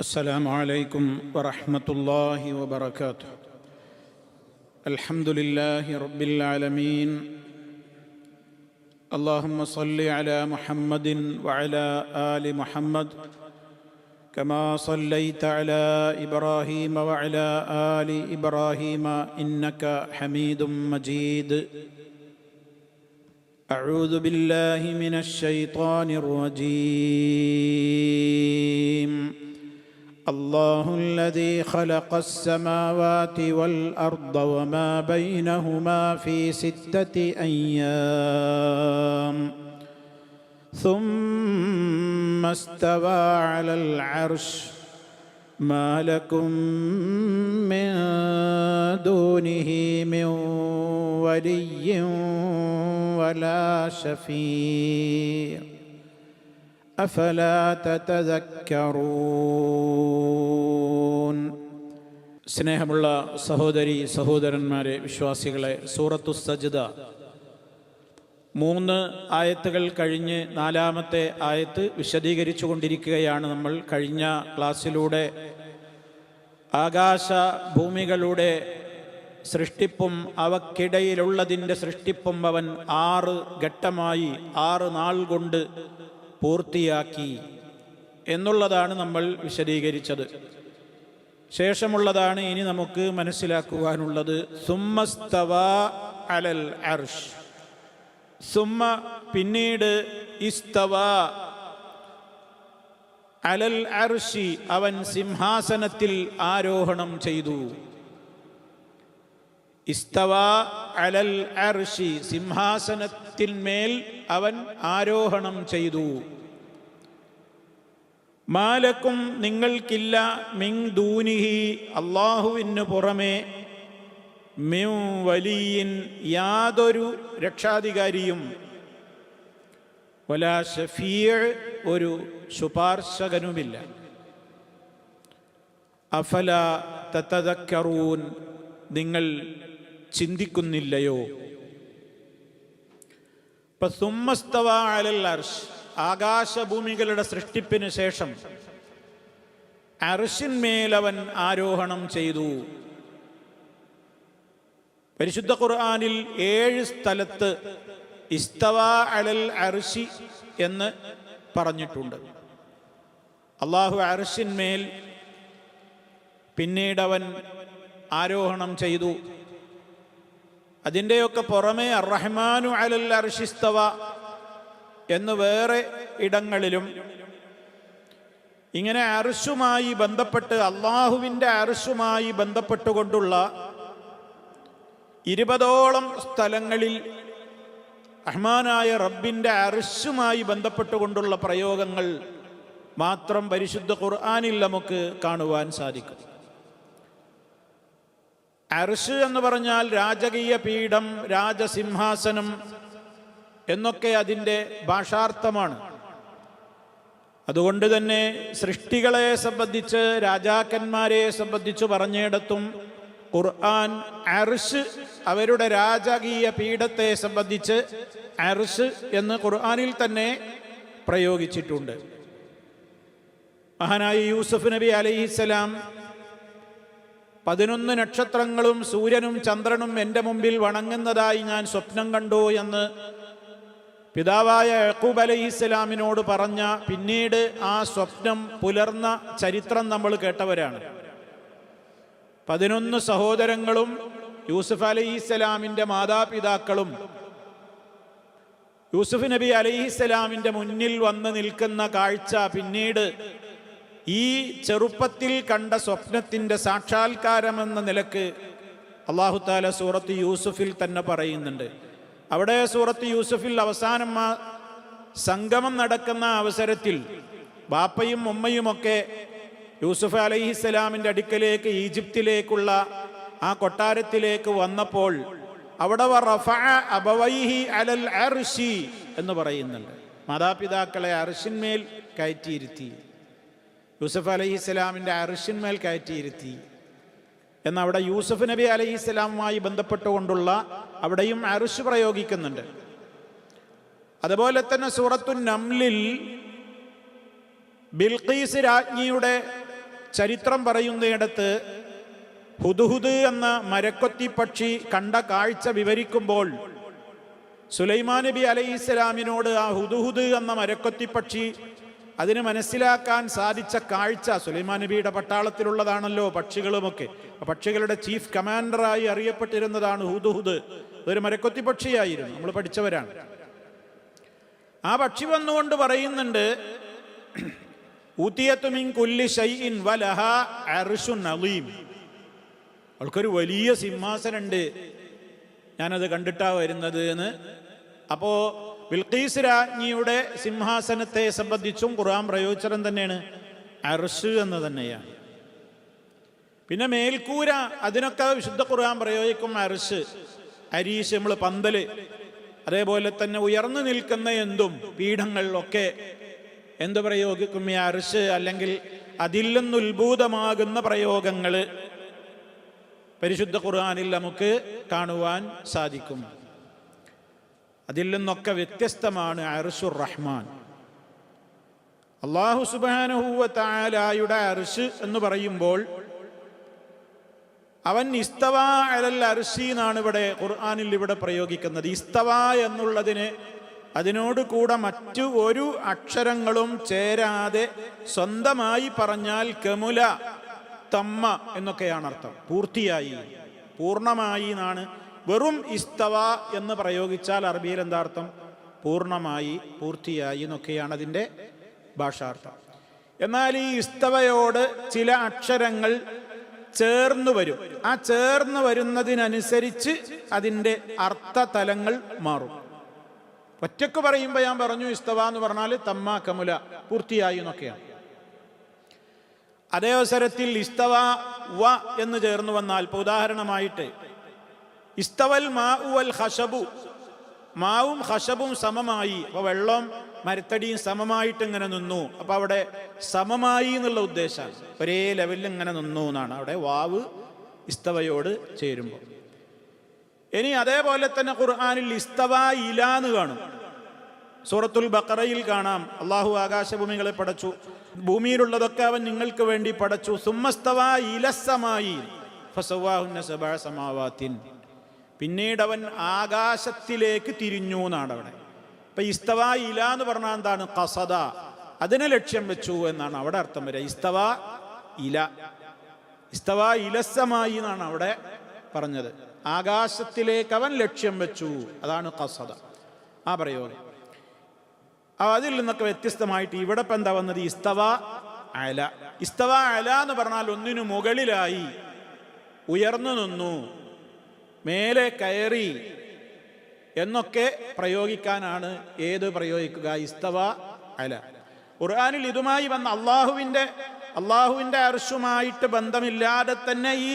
السلام عليكم ورحمة الله وبركاته. الحمد لله رب العالمين. اللهم صل على محمد وعلى آل محمد كما صليت على إبراهيم وعلى آل إبراهيم إنك حميد مجيد. أعوذ بالله من الشيطان الرجيم. الله الذي خلق السماوات والأرض وما بينهما في 6 أيام ثم استوى على العرش ما لكم من دونه من ولي ولا شفيع أفلا تتذكرون. സ്നേഹമുള്ള സഹോദരി സഹോദരന്മാരെ, വിശ്വാസികളെ, സൂറത്തു സജ്ദ 3 ആയത്തുകൾ കഴിഞ്ഞ് 4-ാമത്തെ ആയത്ത് വിശദീകരിച്ചു കൊണ്ടിരിക്കുകയാണ്. നമ്മൾ കഴിഞ്ഞ ക്ലാസ്സിലൂടെ ആകാശ ഭൂമികളുടെ സൃഷ്ടിപ്പും അവക്കിടയിലുള്ളതിൻ്റെ സൃഷ്ടിപ്പും അവൻ 6 ഘട്ടമായി 6 നാൾ കൊണ്ട് പൂർത്തിയാക്കി എന്നുള്ളതാണ് നമ്മൾ വിശദീകരിച്ചത്. ശേഷമുള്ളതാണ് ഇനി നമുക്ക് മനസ്സിലാക്കുവാനുള്ളത്. സുമ്മസ്തവാ അലൽ അർഷ്. സുമ്മ പിന്നീട്, ഇസ്തവാ അലൽ അർഷി അവൻ സിംഹാസനത്തിൽ ആരോഹണം ചെയ്തു. ഇസ്തവാ അലൽ അർഷി സിംഹാസനത്തിന്മേൽ അവൻ ആരോഹണം ചെയ്തു. മാലക്കും നിങ്ങൾക്കില്ല, മിൻ ദൂനിഹി അല്ലാഹുവിന് പുറമെ, മിൻ വലിയിൻ യാതൊരു രക്ഷാധികാരിയും, വലാ ഷഫീഅ് ഒരു ശുപാർശകനുമില്ല. അഫലാ തതദക്കറൂൻ നിങ്ങൾ ചിന്തിക്കുന്നില്ലയോ? സുമ്മസ്തവാ അലൽ അർഷ് ആകാശഭൂമികളുടെ സൃഷ്ടിപ്പിന് ശേഷം അർശിന്മേൽ അവൻ ആരോഹണം ചെയ്തു. പരിശുദ്ധ ഖുർആനിൽ 7 സ്ഥലത്ത് ഇസ്തവാ അലൽ അർശി എന്ന് പറഞ്ഞിട്ടുണ്ട്. അല്ലാഹു അർശിന്മേൽ പിന്നീട് അവൻ ആരോഹണം ചെയ്തു. അതിൻ്റെയൊക്കെ പുറമെ അർറഹ്മാനു അലൽ അർശി ഇസ്തവ എന്ന് വേറെ ഇടങ്ങളിലും ഇങ്ങനെ അർശുമായി ബന്ധപ്പെട്ട്, അള്ളാഹുവിൻ്റെ അർശുമായി ബന്ധപ്പെട്ടുകൊണ്ടുള്ള 20ഓളം സ്ഥലങ്ങളിൽ റഹ്മാനായ റബ്ബിൻ്റെ അർശുമായി ബന്ധപ്പെട്ടുകൊണ്ടുള്ള പ്രയോഗങ്ങൾ മാത്രം പരിശുദ്ധ ഖുർആനിൽ നമുക്ക് കാണുവാൻ സാധിക്കും. അർശ് എന്ന് പറഞ്ഞാൽ രാജകീയ പീഠം, രാജസിംഹാസനം എന്നൊക്കെ അതിൻ്റെ ഭാഷാർത്ഥമാണ്. അതുകൊണ്ട് തന്നെ സൃഷ്ടികളെ സംബന്ധിച്ച്, രാജാക്കന്മാരെ സംബന്ധിച്ച് പറഞ്ഞിടത്തും ഖുർആൻ അർശ്, അവരുടെ രാജകീയ പീഠത്തെ സംബന്ധിച്ച് അർശ് എന്ന് ഖുർആനിൽ തന്നെ പ്രയോഗിച്ചിട്ടുണ്ട്. മഹാനായ യൂസുഫ് നബി അലൈഹിസ്സലാം 11 നക്ഷത്രങ്ങളും സൂര്യനും ചന്ദ്രനും എൻ്റെ മുമ്പിൽ വണങ്ങുന്നതായി ഞാൻ സ്വപ്നം കണ്ടു എന്ന് പിതാവായ യഅ്ഖൂബ് അലൈഹിസ്സലാമിനോട് പറഞ്ഞ, പിന്നീട് ആ സ്വപ്നം പുലർന്ന ചരിത്രം നമ്മൾ കേട്ടവരാണ്. 11 സഹോദരങ്ങളും യൂസുഫ് അലൈഹിസ്സലാമിൻ്റെ മാതാപിതാക്കളും യൂസുഫ് നബി അലൈഹിസ്സലാമിൻ്റെ മുന്നിൽ വന്ന് നിൽക്കുന്ന കാഴ്ച പിന്നീട് ഈ ചെറുപ്പത്തിൽ കണ്ട സ്വപ്നത്തിൻ്റെ സാക്ഷാത്കാരമെന്ന നിലക്ക് അല്ലാഹു തആല സൂറത്ത് യൂസുഫിൽ തന്നെ പറയുന്നുണ്ട്. അവിടെ സൂറത്ത് യൂസുഫിൽ അവസാനം ആ സംഗമം നടക്കുന്ന അവസരത്തിൽ ബാപ്പയും ഉമ്മയുമൊക്കെ യൂസുഫ് അലൈഹിസ്സലാമിൻ്റെ അടുക്കലേക്ക്, ഈജിപ്തിലേക്കുള്ള ആ കൊട്ടാരത്തിലേക്ക് വന്നപ്പോൾ അവിടെ റഫഅ അബവൈഹി അലൽ അർശി എന്ന് പറയുന്നുണ്ട്. മാതാപിതാക്കളെ അർശിന്മേൽ കയറ്റിയിരുത്തി, യൂസുഫ് അലൈഹിസ്സലാമിൻ്റെ അർശിന്മേൽ കയറ്റിയിരുത്തി എന്നവിടെ യൂസുഫ് നബി അലൈഹിസ്സലാമുമായി ബന്ധപ്പെട്ടുകൊണ്ടുള്ള അവിടെയും അർശ് പ്രയോഗിക്കുന്നുണ്ട്. അതുപോലെ തന്നെ സൂറത്തു നംലിൽ ബിൽഖീസ് രാജ്ഞിയുടെ ചരിത്രം പറയുന്നിടത്ത് ഹുദ്ഹുദ് എന്ന മരക്കൊത്തി പക്ഷി കണ്ട കാഴ്ച വിവരിക്കുമ്പോൾ സുലൈമാൻ നബി അലൈഹിസ്സലാമിനോട് ആ ഹുദ്ഹുദ് എന്ന മരക്കൊത്തി പക്ഷി അതിന് മനസ്സിലാക്കാൻ സാധിച്ച കാഴ്ച, സുലൈമാൻ നബിയുടെ പട്ടാളത്തിലുള്ളതാണല്ലോ പക്ഷികളുമൊക്കെ, പക്ഷികളുടെ ചീഫ് കമാൻഡറായി അറിയപ്പെട്ടിരുന്നതാണ് ഹുദ്ഹുദ്. അതൊരു മരക്കൊത്തി പക്ഷിയായിരുന്നു, നമ്മൾ പഠിച്ചവരാണ്. ആ പക്ഷി വന്നുകൊണ്ട് പറയുന്നുണ്ട്, ഊതിയതു മിൻ കുല്ലി ശൈഇൻ വലഹാ അർശുൻ അളീം. അവൾക്കൊരു വലിയ സിംഹാസനമുണ്ട്, ഞാനത് കണ്ടിട്ടാ വരുന്നത് എന്ന്. അപ്പോൾ ബിൽഖീസ് രാജ്ഞിയുടെ സിംഹാസനത്തെ സംബന്ധിച്ചും ഖുർആൻ പ്രയോജനം തന്നെയാണ് അർശ് എന്ന് തന്നെയാണ്. പിന്നെ മേൽക്കൂര, അതിനൊക്കെ വിശുദ്ധ ഖുർആൻ പ്രയോഗിക്കും അർശ്, അരീശ്, നമ്മൾ പന്തല്. അതേപോലെ തന്നെ ഉയർന്നു നിൽക്കുന്ന എന്തും പീഠങ്ങളിലൊക്കെ എന്ത് പ്രയോഗിക്കും? ഈ അർശ്, അല്ലെങ്കിൽ അതിൽ നിന്ന് ഉത്ഭൂതമാകുന്ന പ്രയോഗങ്ങൾ പരിശുദ്ധ ഖുർആനിൽ നമുക്ക് കാണുവാൻ സാധിക്കും. അതിൽ നിന്നൊക്കെ വ്യത്യസ്തമാണ് അർശുർ റഹ്മാൻ. അല്ലാഹു സുബ്ഹാനഹു വ തആലയുടെ അർശ് എന്ന് പറയുമ്പോൾ അവൻ ഇസ്തവാ അലൽ അർശി എന്നാണ് ഇവിടെ ഖുർആനിൽ ഇവിടെ പ്രയോഗിക്കുന്നത്. ഇസ്തവാ എന്നുള്ളതിന് അതിനോട് കൂടെ മറ്റു ഒരു അക്ഷരങ്ങളും ചേരാതെ സ്വന്തമായി പറഞ്ഞാൽ കമുല, തമ്മ എന്നൊക്കെയാണ് അർത്ഥം. പൂർത്തിയായി, പൂർണ്ണമായി എന്നാണ്. വെറും ഇസ്തവ എന്ന് പ്രയോഗിച്ചാൽ അറബിയിൽ എന്താ അർത്ഥം? പൂർണ്ണമായി, പൂർത്തിയായി എന്നൊക്കെയാണ് അതിൻ്റെ ഭാഷാർത്ഥം. എന്നാൽ ഈ ഇസ്തവയോട് ചില അക്ഷരങ്ങൾ ചേർന്ന് വരും. ആ ചേർന്ന് വരുന്നതിനനുസരിച്ച് അതിൻ്റെ അർത്ഥതലങ്ങൾ മാറും. ഒറ്റക്ക് പറയുമ്പോൾ ഞാൻ പറഞ്ഞു ഇസ്തവ എന്ന് പറഞ്ഞാൽ തമ്മ, കമുല, പൂർത്തിയായി എന്നൊക്കെയാണ്. അതേ അവസരത്തിൽ ഇസ്തവ വ എന്ന് ചേർന്ന് വന്നാൽ, ഇപ്പോൾ ഉദാഹരണമായിട്ട് ഇസ്തവൽ മാഉ വൽ ഖശബു, മാവും ഖശബും സമമായി, അപ്പോൾ വെള്ളം മരത്തടിയും സമമായിട്ട് ഇങ്ങനെ നിന്നു. അപ്പോൾ അവിടെ സമമായി എന്നുള്ള ഉദ്ദേശമാണ്, ഒരേ ലെവലിൽ ഇങ്ങനെ നിന്നു എന്നാണ് അവിടെ വാവ് ഇസ്തവയോട് ചേരുമ്പോൾ. ഇനി അതേപോലെ തന്നെ ഖുർആനിൽ ഇസ്തവ ഇല എന്ന് കാണും. സൂറത്തുൽ ബഖറയിൽ കാണാം, അള്ളാഹു ആകാശഭൂമികളെ പടച്ചു, ഭൂമിയിലുള്ളതൊക്കെ അവൻ നിങ്ങൾക്ക് വേണ്ടി പടച്ചു. സുമ്മസ്തവ ഇലസ്സമായി ഫസവ്വാഹുന്ന സബഅ സമാവാത്തിൻ, പിന്നീട് അവൻ ആകാശത്തിലേക്ക് തിരിഞ്ഞു എന്നാണ് അവിടെ. അപ്പൊ ഇസ്തവ ഇല എന്ന് പറഞ്ഞാൽ എന്താണ്? ഖസദ, അതിനെ ലക്ഷ്യം വെച്ചു എന്നാണ് അവിടെ അർത്ഥം വരിക. ഇസ്തവ ഇല, ഇസ്തവ ഇലസ്സമായി എന്നാണ് അവിടെ പറഞ്ഞത്. ആകാശത്തിലേക്ക് അവൻ ലക്ഷ്യം വെച്ചു, അതാണ് ഖസദ ആ പ്രയോഗം. അതിൽ നിന്നൊക്കെ വ്യത്യസ്തമായിട്ട് ഇവിടെ ഇപ്പം എന്താ വന്നത്? ഇസ്തവ അല. ഇസ്തവ അല എന്ന് പറഞ്ഞാൽ ഒന്നിനു മുകളിലായി, ഉയർന്നു നിന്നു, മേലെ കയറി എന്നൊക്കെ പ്രയോഗിക്കാനാണ് ഏത് പ്രയോഗിക്കുക? ഇസ്തവ അല. ഖുർആനിൽ ഇതുമായി വന്ന അള്ളാഹുവിൻ്റെ അർശുമായിട്ട് ബന്ധമില്ലാതെ തന്നെ ഈ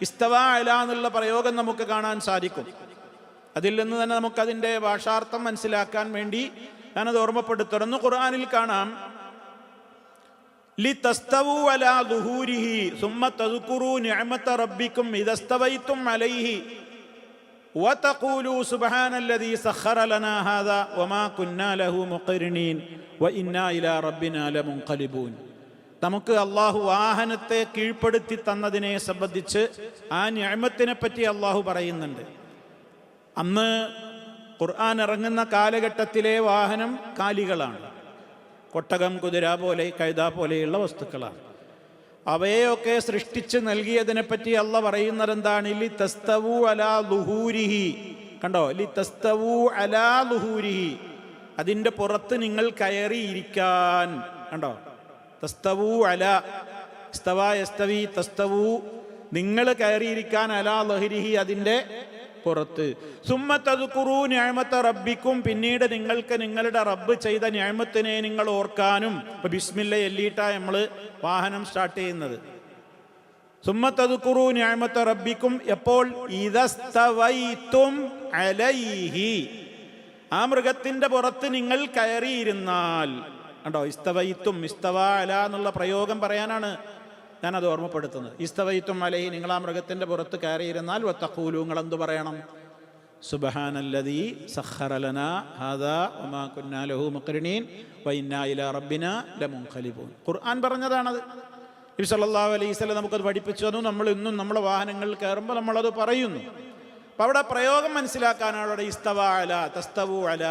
ഇസ്തവ അല എന്നുള്ള പ്രയോഗം നമുക്ക് കാണാൻ സാധിക്കും. അതിൽ നിന്ന് തന്നെ നമുക്കതിൻ്റെ ഭാഷാർത്ഥം മനസ്സിലാക്കാൻ വേണ്ടി ഞാനത് ഓർമ്മപ്പെടുത്തുന്നു. ഖുർആനിൽ കാണാം, ലിതസ്തവൂ അലാ ദുഹൂരിഹി സുമ്മ തദ്കുറൂ നിഅമത റബ്ബിക്കും ഇദസ്തവൈതും അലൈഹി വതഖൂലൂ സുബ്ഹാനല്ലദീ സഖറ ലനാ ഹാദാ വമാ കുന്നാ ലഹു മുഖ്രിനീൻ വഇന്നാ ഇലാ റബ്ബിനാ ലമുൻഖലിബൂൻ. നമുക്ക് അള്ളാഹു വാഹനത്തെ കീഴ്പ്പെടുത്തി തന്നതിനെ സംബന്ധിച്ച് ആ നിഅമത്തിനെ പറ്റി അള്ളാഹു പറയുന്നുണ്ട്. അന്ന് ഖുർആൻ ഇറങ്ങുന്ന കാലഘട്ടത്തിലെ വാഹനം കാലികളാണ്. ഒട്ടകം, കുതിര പോലെ, കഴുത പോലെയുള്ള വസ്തുക്കളാണ്. അവയൊക്കെ സൃഷ്ടിച്ച് നൽകിയതിനെപ്പറ്റി അള്ളാഹ് പറയുന്നത് എന്താണ്? ലി തസ്തവൂ അലാ ളുഹൂരിഹി. കണ്ടോ? ലി തസ്തവൂ അലാ ളുഹൂരിഹി, അതിൻ്റെ പുറത്ത് നിങ്ങൾ കയറിയിരിക്കാൻ. കണ്ടോ? തസ്തവൂ അല, ഇസ്തവ യസ്തവി, തസ്തവൂ, നിങ്ങൾ കയറിയിരിക്കാൻ, അലാ ലഹരിഹി, അതിൻ്റെ പുറത്ത്. സുമ്മ തദ്കുറൂ നിഅമത റബ്ബിക്കും, പിന്നീട് നിങ്ങൾക്ക് നിങ്ങളുടെ റബ്ബ് ചെയ്ത നിഅമത്തിനെ നിങ്ങൾ ഓർക്കാനും. ഇപ്പൊ ബിസ്മില്ല എല്ലിയിട്ടാ നമ്മൾ വാഹനം സ്റ്റാർട്ട് ചെയ്യുന്നത്. സുമ്മ തദ്കുറൂ നിഅമത റബ്ബിക്കും, എപ്പോൾ? ഇദസ്തവൈതും അലൈഹി, ആ മൃഗത്തിന്റെ പുറത്ത് നിങ്ങൾ കയറിയിരുന്നാൽ. കണ്ടോ? ഇസ്തവൈത്തും, ഇസ്തവ അല എന്നുള്ള പ്രയോഗം പറയാനാണ് ഞാനത് ഓർമ്മപ്പെടുത്തുന്നത്. ഇസ്തവൈത്തും അലൈഹി, നിങ്ങൾ ആ മൃഗത്തിന്റെ പുറത്ത് കയറിയിരുന്നാൽ വതഖൂലു, നിങ്ങൾ എന്ത് പറയണം? സുബ്ഹാനല്ലദീ സഖറ ലനാ ഹാദാ വമാ കുന്നാ ലഹു മുഖ്രിനീൻ വഇന്നാ ഇലാ റബ്ബിനാ ലമുൻഖലിബൂൻ. ഖുർആൻ പറഞ്ഞതാണത്. നബി സല്ലല്ലാഹു അലൈഹി വസല്ലം നമുക്കത് പഠിപ്പിച്ചു തന്നു. നമ്മൾ ഇന്നും നമ്മുടെ വാഹനങ്ങളിൽ കയറുമ്പോൾ നമ്മളത് പറയുന്നു. അപ്പം അവിടെ പ്രയോഗം മനസ്സിലാക്കാനാണ് അവിടെ ഇസ്തവ അല തസ്തവു അല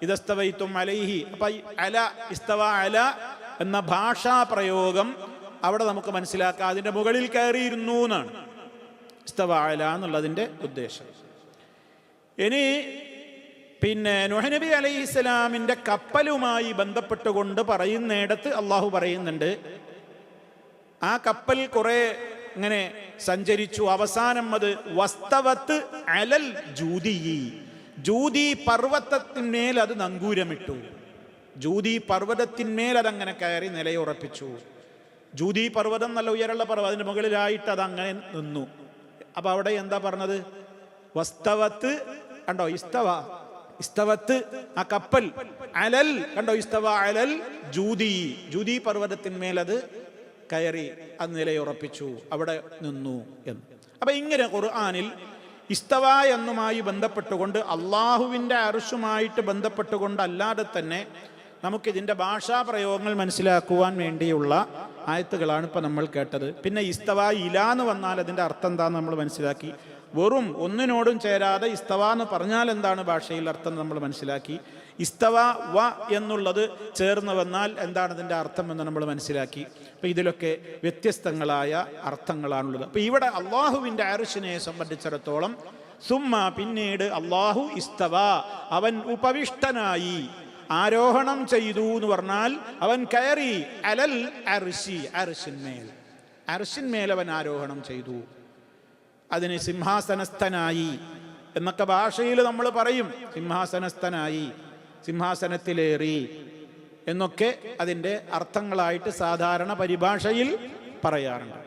ഇദസ്തവൈതും അലൈഹി. അപ്പം അല ഇസ്തവ അല എന്ന ഭാഷാ പ്രയോഗം അവിടെ നമുക്ക് മനസ്സിലാക്കാം. അതിൻ്റെ മുകളിൽ കയറിയിരുന്നു എന്നാണ് ഇസ്തവ അല എന്നുള്ളതിൻ്റെ ഉദ്ദേശം. ഇനി പിന്നെ നൂഹ് നബി അലൈഹിസ്സലാമിൻ്റെ കപ്പലുമായി ബന്ധപ്പെട്ടുകൊണ്ട് പറയുന്നിടത്ത് അള്ളാഹു പറയുന്നുണ്ട്, ആ കപ്പൽ കുറെ ഇങ്ങനെ സഞ്ചരിച്ചു, അവസാനം അത് വസ്തവത്ത് അലൽ ജൂദി, ജൂദി പർവ്വതത്തിന്മേൽ അത് നങ്കൂരമിട്ടു. ജൂദി പർവ്വതത്തിന്മേൽ അതങ്ങനെ കയറി നിലയുറപ്പിച്ചു. ജൂദി പർവ്വതം നല്ല ഉയരമുള്ള പർവ്വതം, അതിൻ്റെ മുകളിലായിട്ട് അതങ്ങനെ നിന്നു. അപ്പൊ അവിടെ എന്താ പറഞ്ഞത്? വസ്തവത്ത് കണ്ടോ, ഇസ്തവത്ത് ആ കപ്പൽ, അലൽ കണ്ടോ, ഇസ്തവ അലൽ ജൂദി, ജൂദി പർവ്വതത്തിന്മേൽ അത് കയറി അത് നിലയുറപ്പിച്ചു, അവിടെ നിന്നു എന്ന്. അപ്പൊ ഇങ്ങനെ ഖുർആനിൽ ഇസ്തവ എന്നുമായി ബന്ധപ്പെട്ടുകൊണ്ട് അള്ളാഹുവിൻ്റെ അർശുമായിട്ട് ബന്ധപ്പെട്ടുകൊണ്ട് അല്ലാതെ തന്നെ നമുക്കിതിൻ്റെ ഭാഷാ പ്രയോഗങ്ങൾ മനസ്സിലാക്കുവാൻ വേണ്ടിയുള്ള ആയത്തുകളാണ് ഇപ്പം നമ്മൾ കേട്ടത്. പിന്നെ ഇസ്തവ ഇല എന്ന് വന്നാൽ അതിൻ്റെ അർത്ഥം എന്താണെന്ന് നമ്മൾ മനസ്സിലാക്കി. വെറും ഒന്നിനോടും ചേരാതെ ഇസ്തവ എന്ന് പറഞ്ഞാൽ എന്താണ് ഭാഷയിൽ അർത്ഥം നമ്മൾ മനസ്സിലാക്കി. ഇസ്തവ വ എന്നുള്ളത് ചേർന്ന് വന്നാൽ എന്താണ് ഇതിൻ്റെ അർത്ഥം എന്ന് നമ്മൾ മനസ്സിലാക്കി. അപ്പം ഇതിലൊക്കെ വ്യത്യസ്തങ്ങളായ അർത്ഥങ്ങളാണുള്ളത്. അപ്പം ഇവിടെ അള്ളാഹുവിൻ്റെ അർശിനെ സംബന്ധിച്ചിടത്തോളം സുമ്മ പിന്നീട് അള്ളാഹു ഇസ്തവ അവൻ ഉപവിഷ്ടനായി, ആരോഹണം ചെയ്തു എന്ന് പറഞ്ഞാൽ അവൻ കയറി, അലൽ അർശി അർശിന്മേൽ, അർശിന്മേൽ അവൻ ആരോഹണം ചെയ്തു. അതിന് സിംഹാസനസ്ഥനായി എന്നൊക്കെ ഭാഷയിൽ നമ്മൾ പറയും. സിംഹാസനസ്ഥനായി, സിംഹാസനത്തിലേറി എന്നൊക്കെ അതിൻ്റെ അർത്ഥങ്ങളായിട്ട് സാധാരണ പരിഭാഷയിൽ പറയാറുണ്ട്.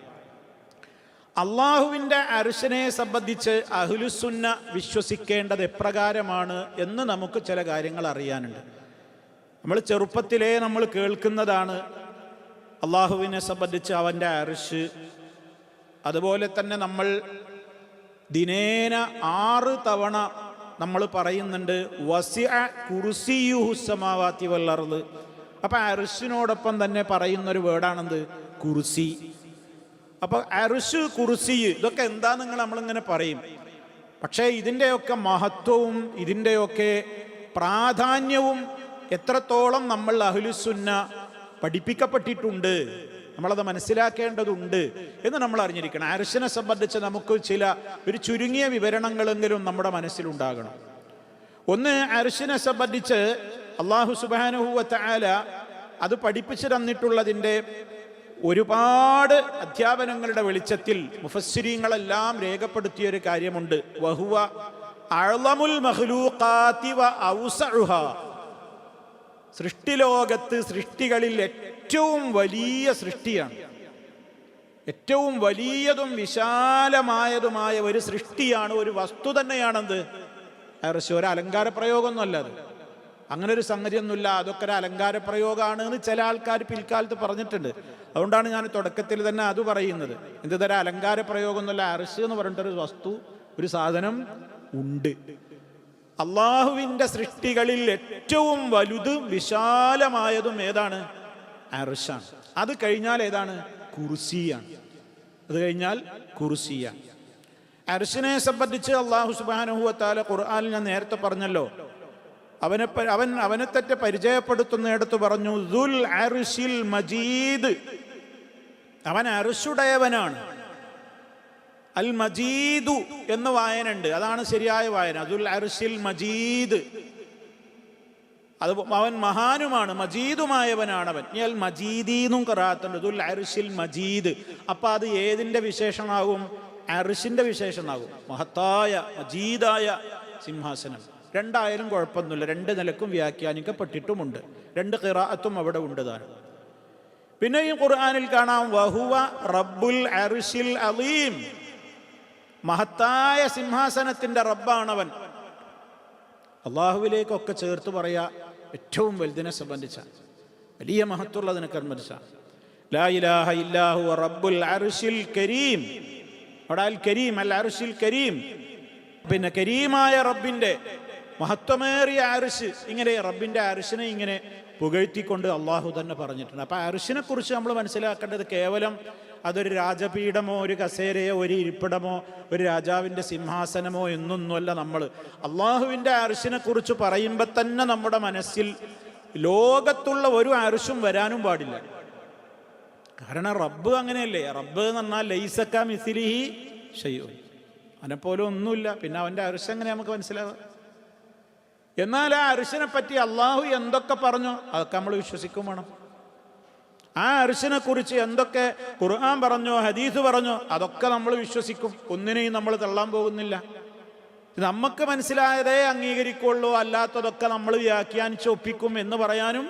അള്ളാഹുവിൻ്റെ അർശിനെ സംബന്ധിച്ച് അഹ്ലുസുന്ന വിശ്വസിക്കേണ്ടത് എപ്രകാരമാണ് എന്ന് നമുക്ക് ചില കാര്യങ്ങൾ അറിയാനുണ്ട്. നമ്മൾ ചെറുപ്പത്തിലേ നമ്മൾ കേൾക്കുന്നതാണ് അള്ളാഹുവിനെ സംബന്ധിച്ച് അവൻ്റെ അർശ്. അതുപോലെ തന്നെ നമ്മൾ ദിനേന 6 തവണ നമ്മൾ പറയുന്നുണ്ട് വസിഅ കുർസിയുഹു സമാവാതി വൽ അർള്. അപ്പം അർശിനോടൊപ്പം തന്നെ പറയുന്നൊരു വേർഡാണെന്ത്? കുർസി. അപ്പോൾ അർശ്, കുർസി ഇതൊക്കെ എന്താ നമ്മളിങ്ങനെ പറയും. പക്ഷേ ഇതിൻ്റെയൊക്കെ മഹത്വവും ഇതിൻ്റെയൊക്കെ പ്രാധാന്യവും എത്രത്തോളം നമ്മൾ അഹ്ലുസുന്ന പഠിപ്പിക്കപ്പെട്ടിട്ടുണ്ട്, നമ്മളത് മനസ്സിലാക്കേണ്ടതുണ്ട് എന്ന് നമ്മൾ അറിഞ്ഞിരിക്കണം. അർശിനെ സംബന്ധിച്ച് നമുക്ക് ഒരു ചുരുങ്ങിയ വിവരണങ്ങളെങ്കിലും നമ്മുടെ മനസ്സിലുണ്ടാകണം. ഒന്ന്, അർശിനെ സംബന്ധിച്ച് അല്ലാഹു സുബ്ഹാനഹു വ തആല അത് പഠിപ്പിച്ചു തന്നിട്ടുള്ളതിൻ്റെ ഒരുപാട് അധ്യാപനങ്ങളുടെ വെളിച്ചത്തിൽ മുഫസ്സിരീങ്ങളെല്ലാം രേഖപ്പെടുത്തിയൊരു കാര്യമുണ്ട്. വഹുവ അഅ്ളമുൽ മഖ്ലൂഖാതി വ ഔസഉഹാ. സൃഷ്ടിലോകത്ത് സൃഷ്ടികളിൽ ഏറ്റവും വലിയ സൃഷ്ടിയാണ്, ഏറ്റവും വലിയതും വിശാലമായതുമായ ഒരു സൃഷ്ടിയാണ്, ഒരു വസ്തു തന്നെയാണെന്ത്? അർശ്. ഒരു അലങ്കാര പ്രയോഗമൊന്നുമല്ല അത്, അങ്ങനെ ഒരു സംഗതിയൊന്നുമില്ല. അതൊക്കെ ഒരു അലങ്കാര പ്രയോഗമാണ് എന്ന് ചില ആൾക്കാർ പിൽക്കാലത്ത് പറഞ്ഞിട്ടുണ്ട്. അതുകൊണ്ടാണ് ഞാൻ തുടക്കത്തിൽ തന്നെ അത് പറയുന്നത്. എന്ത് തരം അലങ്കാര പ്രയോഗമൊന്നുമല്ല. അർശ് എന്ന് പറഞ്ഞിട്ടൊരു വസ്തു, ഒരു സാധനം ഉണ്ട്. അള്ളാഹുവിൻ്റെ സൃഷ്ടികളിൽ ഏറ്റവും വലുതും വിശാലമായതും ഏതാണ്? അർശാണ്. അത് കഴിഞ്ഞാൽ ഏതാണ്? കുർസിയാണ്. അത് കഴിഞ്ഞാൽ കുർസിയാണ്. അർശിനെ സംബന്ധിച്ച് അല്ലാഹു സുബ്ഹാനഹു വ തആല ഖുർആനിൽ ഞാൻ നേരത്തെ പറഞ്ഞല്ലോ, അവനെ തന്നെ പരിചയപ്പെടുത്തുന്നിടത്ത് പറഞ്ഞു ദുൽ അർശിൽ മജീദ്. അവൻ അർശുടയവനാണ്. അൽ മജീദു എന്ന് വായനയുണ്ട്, അതാണ് ശരിയായ വായന. ദുൽ അർശിൽ മജീദ്, അത് അവൻ മഹാനുമാണ്, മജീദുമായവനാണ് അവൻ. ഇനി അൽ മജീദീന്നും ഖിറാഅത്തുണ്ട്, ദുൽ അർശിൽ മജീദ്. അപ്പൊ അത് ഏതിൻ്റെ വിശേഷണമാകും? അർശിന്റെ വിശേഷണമാകും. മഹത്തായ മജീദായ സിംഹാസനം. രണ്ടായാലും കുഴപ്പമൊന്നുമില്ല, 2 നിലക്കും വ്യാഖ്യാനിക്കപ്പെട്ടിട്ടുമുണ്ട്. 2 ഖിറാഅത്തും അവിടെ ഉണ്ട് താനും. പിന്നെ ഈ ഖുർആനിൽ കാണാം വഹുവ റബ്ബുൽ അർശിൽ അളീം. മഹത്തായ സിംഹാസനത്തിന്റെ റബ്ബാണവൻ. അള്ളാഹുവിലേക്കൊക്കെ ചേർത്ത് പറയാ ഏറ്റവും വലുതിനെ സംബന്ധിച്ച വലിയ മഹത്വമുള്ളതിനെ സംബന്ധിച്ച ലാ ഇലാഹ ഇല്ലാഹു റബ്ബുൽ അർശിൽ കരീം. അവിടെ അൽ കരീം, അൽ അർശിൽ കരീം. പിന്നെ കരീമായ റബ്ബിന്റെ മഹത്വമേറിയ അർശ്. ഇങ്ങനെ റബ്ബിന്റെ അർശിനെ ഇങ്ങനെ പുകഴ്ത്തിക്കൊണ്ട് അള്ളാഹു തന്നെ പറഞ്ഞിട്ടുണ്ട്. അപ്പോൾ അർശിനെ കുറിച്ച് നമ്മൾ മനസ്സിലാക്കേണ്ടത് കേവലം അതൊരു രാജപീഠമോ ഒരു കസേരയോ ഒരു ഇരിപ്പിടമോ ഒരു രാജാവിൻ്റെ സിംഹാസനമോ എന്നൊന്നുമല്ല. നമ്മൾ അള്ളാഹുവിൻ്റെ അർശിനെ കുറിച്ച് പറയുമ്പോൾ തന്നെ നമ്മുടെ മനസ്സിൽ ലോകത്തുള്ള ഒരു അർശും വരാനും പാടില്ല. കാരണം റബ്ബ് അങ്ങനെയല്ലേ. റബ്ബ് എന്ന് പറഞ്ഞാൽ ലൈസക മിസ്ലിഹി ഷൈഉൻ, അവനെപ്പോലെ ഒന്നുമില്ല. പിന്നെ അവൻ്റെ അർശ് എങ്ങനെ നമുക്ക് മനസ്സിലാവുക? എന്നാൽ ആ അർശിനെ പറ്റി അള്ളാഹു എന്തൊക്കെ പറഞ്ഞോ അതൊക്കെ നമ്മൾ വിശ്വസിക്കും വേണം. ആ അർശിനെ കുറിച്ച് എന്തൊക്കെ ഖുർആൻ പറഞ്ഞോ ഹദീസ് പറഞ്ഞോ അതൊക്കെ നമ്മൾ വിശ്വസിക്കും. ഒന്നിനെയും നമ്മൾ തള്ളാൻ പോകുന്നില്ല. നമുക്ക് മനസ്സിലായതേ അംഗീകരിക്കുള്ളൂ, അല്ലാത്തതൊക്കെ നമ്മൾ വ്യാഖ്യാനിച്ച് ഒപ്പിക്കും എന്ന് പറയാനും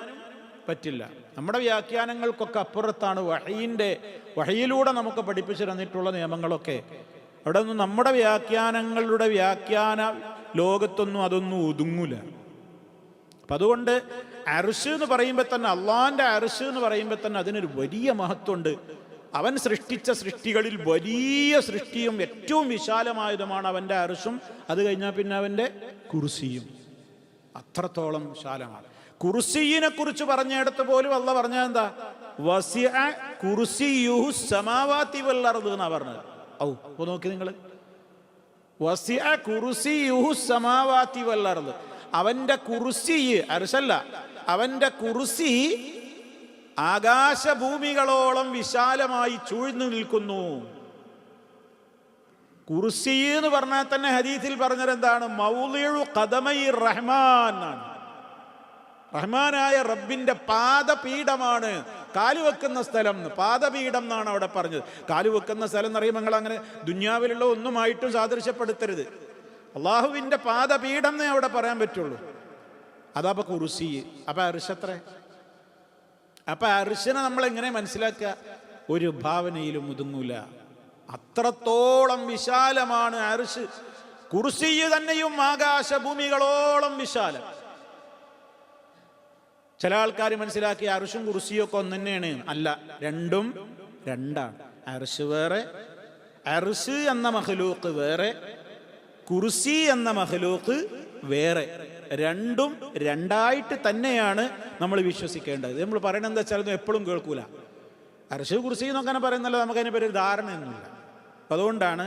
പറ്റില്ല. നമ്മുടെ വ്യാഖ്യാനങ്ങൾക്കൊക്കെ അപ്പുറത്താണ് വഹയിലൂടെ നമുക്ക് പഠിപ്പിച്ചു തന്നിട്ടുള്ള നിയമങ്ങളൊക്കെ. അവിടെ ഒന്നും നമ്മുടെ വ്യാഖ്യാനങ്ങളുടെ വ്യാഖ്യാന ലോകത്തൊന്നും അതൊന്നും ഒതുങ്ങൂല. അപ്പം അതുകൊണ്ട് അർശ് എന്ന് പറയുമ്പോൾ തന്നെ, അള്ളാഹിൻ്റെ അർശ് എന്ന് പറയുമ്പോൾ തന്നെ അതിനൊരു വലിയ മഹത്വമുണ്ട്. അവൻ സൃഷ്ടിച്ച സൃഷ്ടികളിൽ വലിയ സൃഷ്ടിയും ഏറ്റവും വിശാലമായതുമാണ് അവൻ്റെ അർശും. അത് കഴിഞ്ഞാൽ പിന്നെ അവൻ്റെ കുർസിയും അത്രത്തോളം വിശാലമാണ്. കുർസിയിനെ കുറിച്ച് പറഞ്ഞിടത്ത് പോലും അള്ളാഹ് പറഞ്ഞത് എന്താ? വസിഅ കുർസിയുഹു സമാവാതി വൽ അർദ് എന്നാ പറഞ്ഞത്. അപ്പോൾ നോക്കി നിങ്ങൾ, വസിഅ കുർസിയുഹു സമാവാതി വൽ അർദ്. അവൻ്റെ കുർസി അർശല്ല, അവൻ്റെ കുർസി ആകാശഭൂമികളോളം വിശാലമായി ചൂഴ്ന്നു നിൽക്കുന്നു. കുർസി എന്ന് പറഞ്ഞാൽ തന്നെ ഹദീസിൽ പറഞ്ഞത് എന്താണ്? മൗളിഉ ഖദമൈ റഹ്മാൻ ആണ്. റഹ്മാനായ റബ്ബിന്റെ പാദപീഠമാണ് കാലുവെക്കുന്ന സ്ഥലം. പാദപീഠം എന്നാണ് അവിടെ പറഞ്ഞത്. കാലുവെക്കുന്ന സ്ഥലം എന്ന് പറയുമ്പോൾ നിങ്ങൾ അങ്ങനെ ദുന്യാവിലുള്ള ഒന്നുമായിട്ടും സാദൃശ്യപ്പെടുത്തരുത്. അള്ളാഹുവിൻ്റെ പാദപീഠം എന്നേ അവിടെ പറയാൻ പറ്റുള്ളൂ. അതപ്പോൾ കുർസി. അപ്പം അർശത്രേ. അപ്പം അർശിനെ നമ്മൾ എങ്ങനെ മനസ്സിലാക്കുക? ഒരു ഭാവനയിലും ഒതുങ്ങൂല. അത്രത്തോളം വിശാലമാണ് അർശ്. കുർസി തന്നെയും ആകാശഭൂമികളോളം വിശാലം. ചില ആൾക്കാർ മനസ്സിലാക്കി അർശും കുർസിയൊക്കെ ഒന്ന് തന്നെയാണ്. അല്ല, രണ്ടും രണ്ടാണ്. അർശ് വേറെ, അർശ് എന്ന മഖ്ലൂഖ് വേറെ, കുർസി എന്ന മഖ്ലൂഖ് വേറെ. രണ്ടും രണ്ടായിട്ട് തന്നെയാണ് നമ്മൾ വിശ്വസിക്കേണ്ടത്. നമ്മൾ പറയണത് എന്താ വെച്ചാൽ എപ്പോഴും കേൾക്കൂല. അർശ് കുർസി എന്നൊക്കെ പറയുന്നല്ലോ, നമുക്കതിനെ പറ്റി ഒരു ധാരണയൊന്നുമില്ല. അതുകൊണ്ടാണ്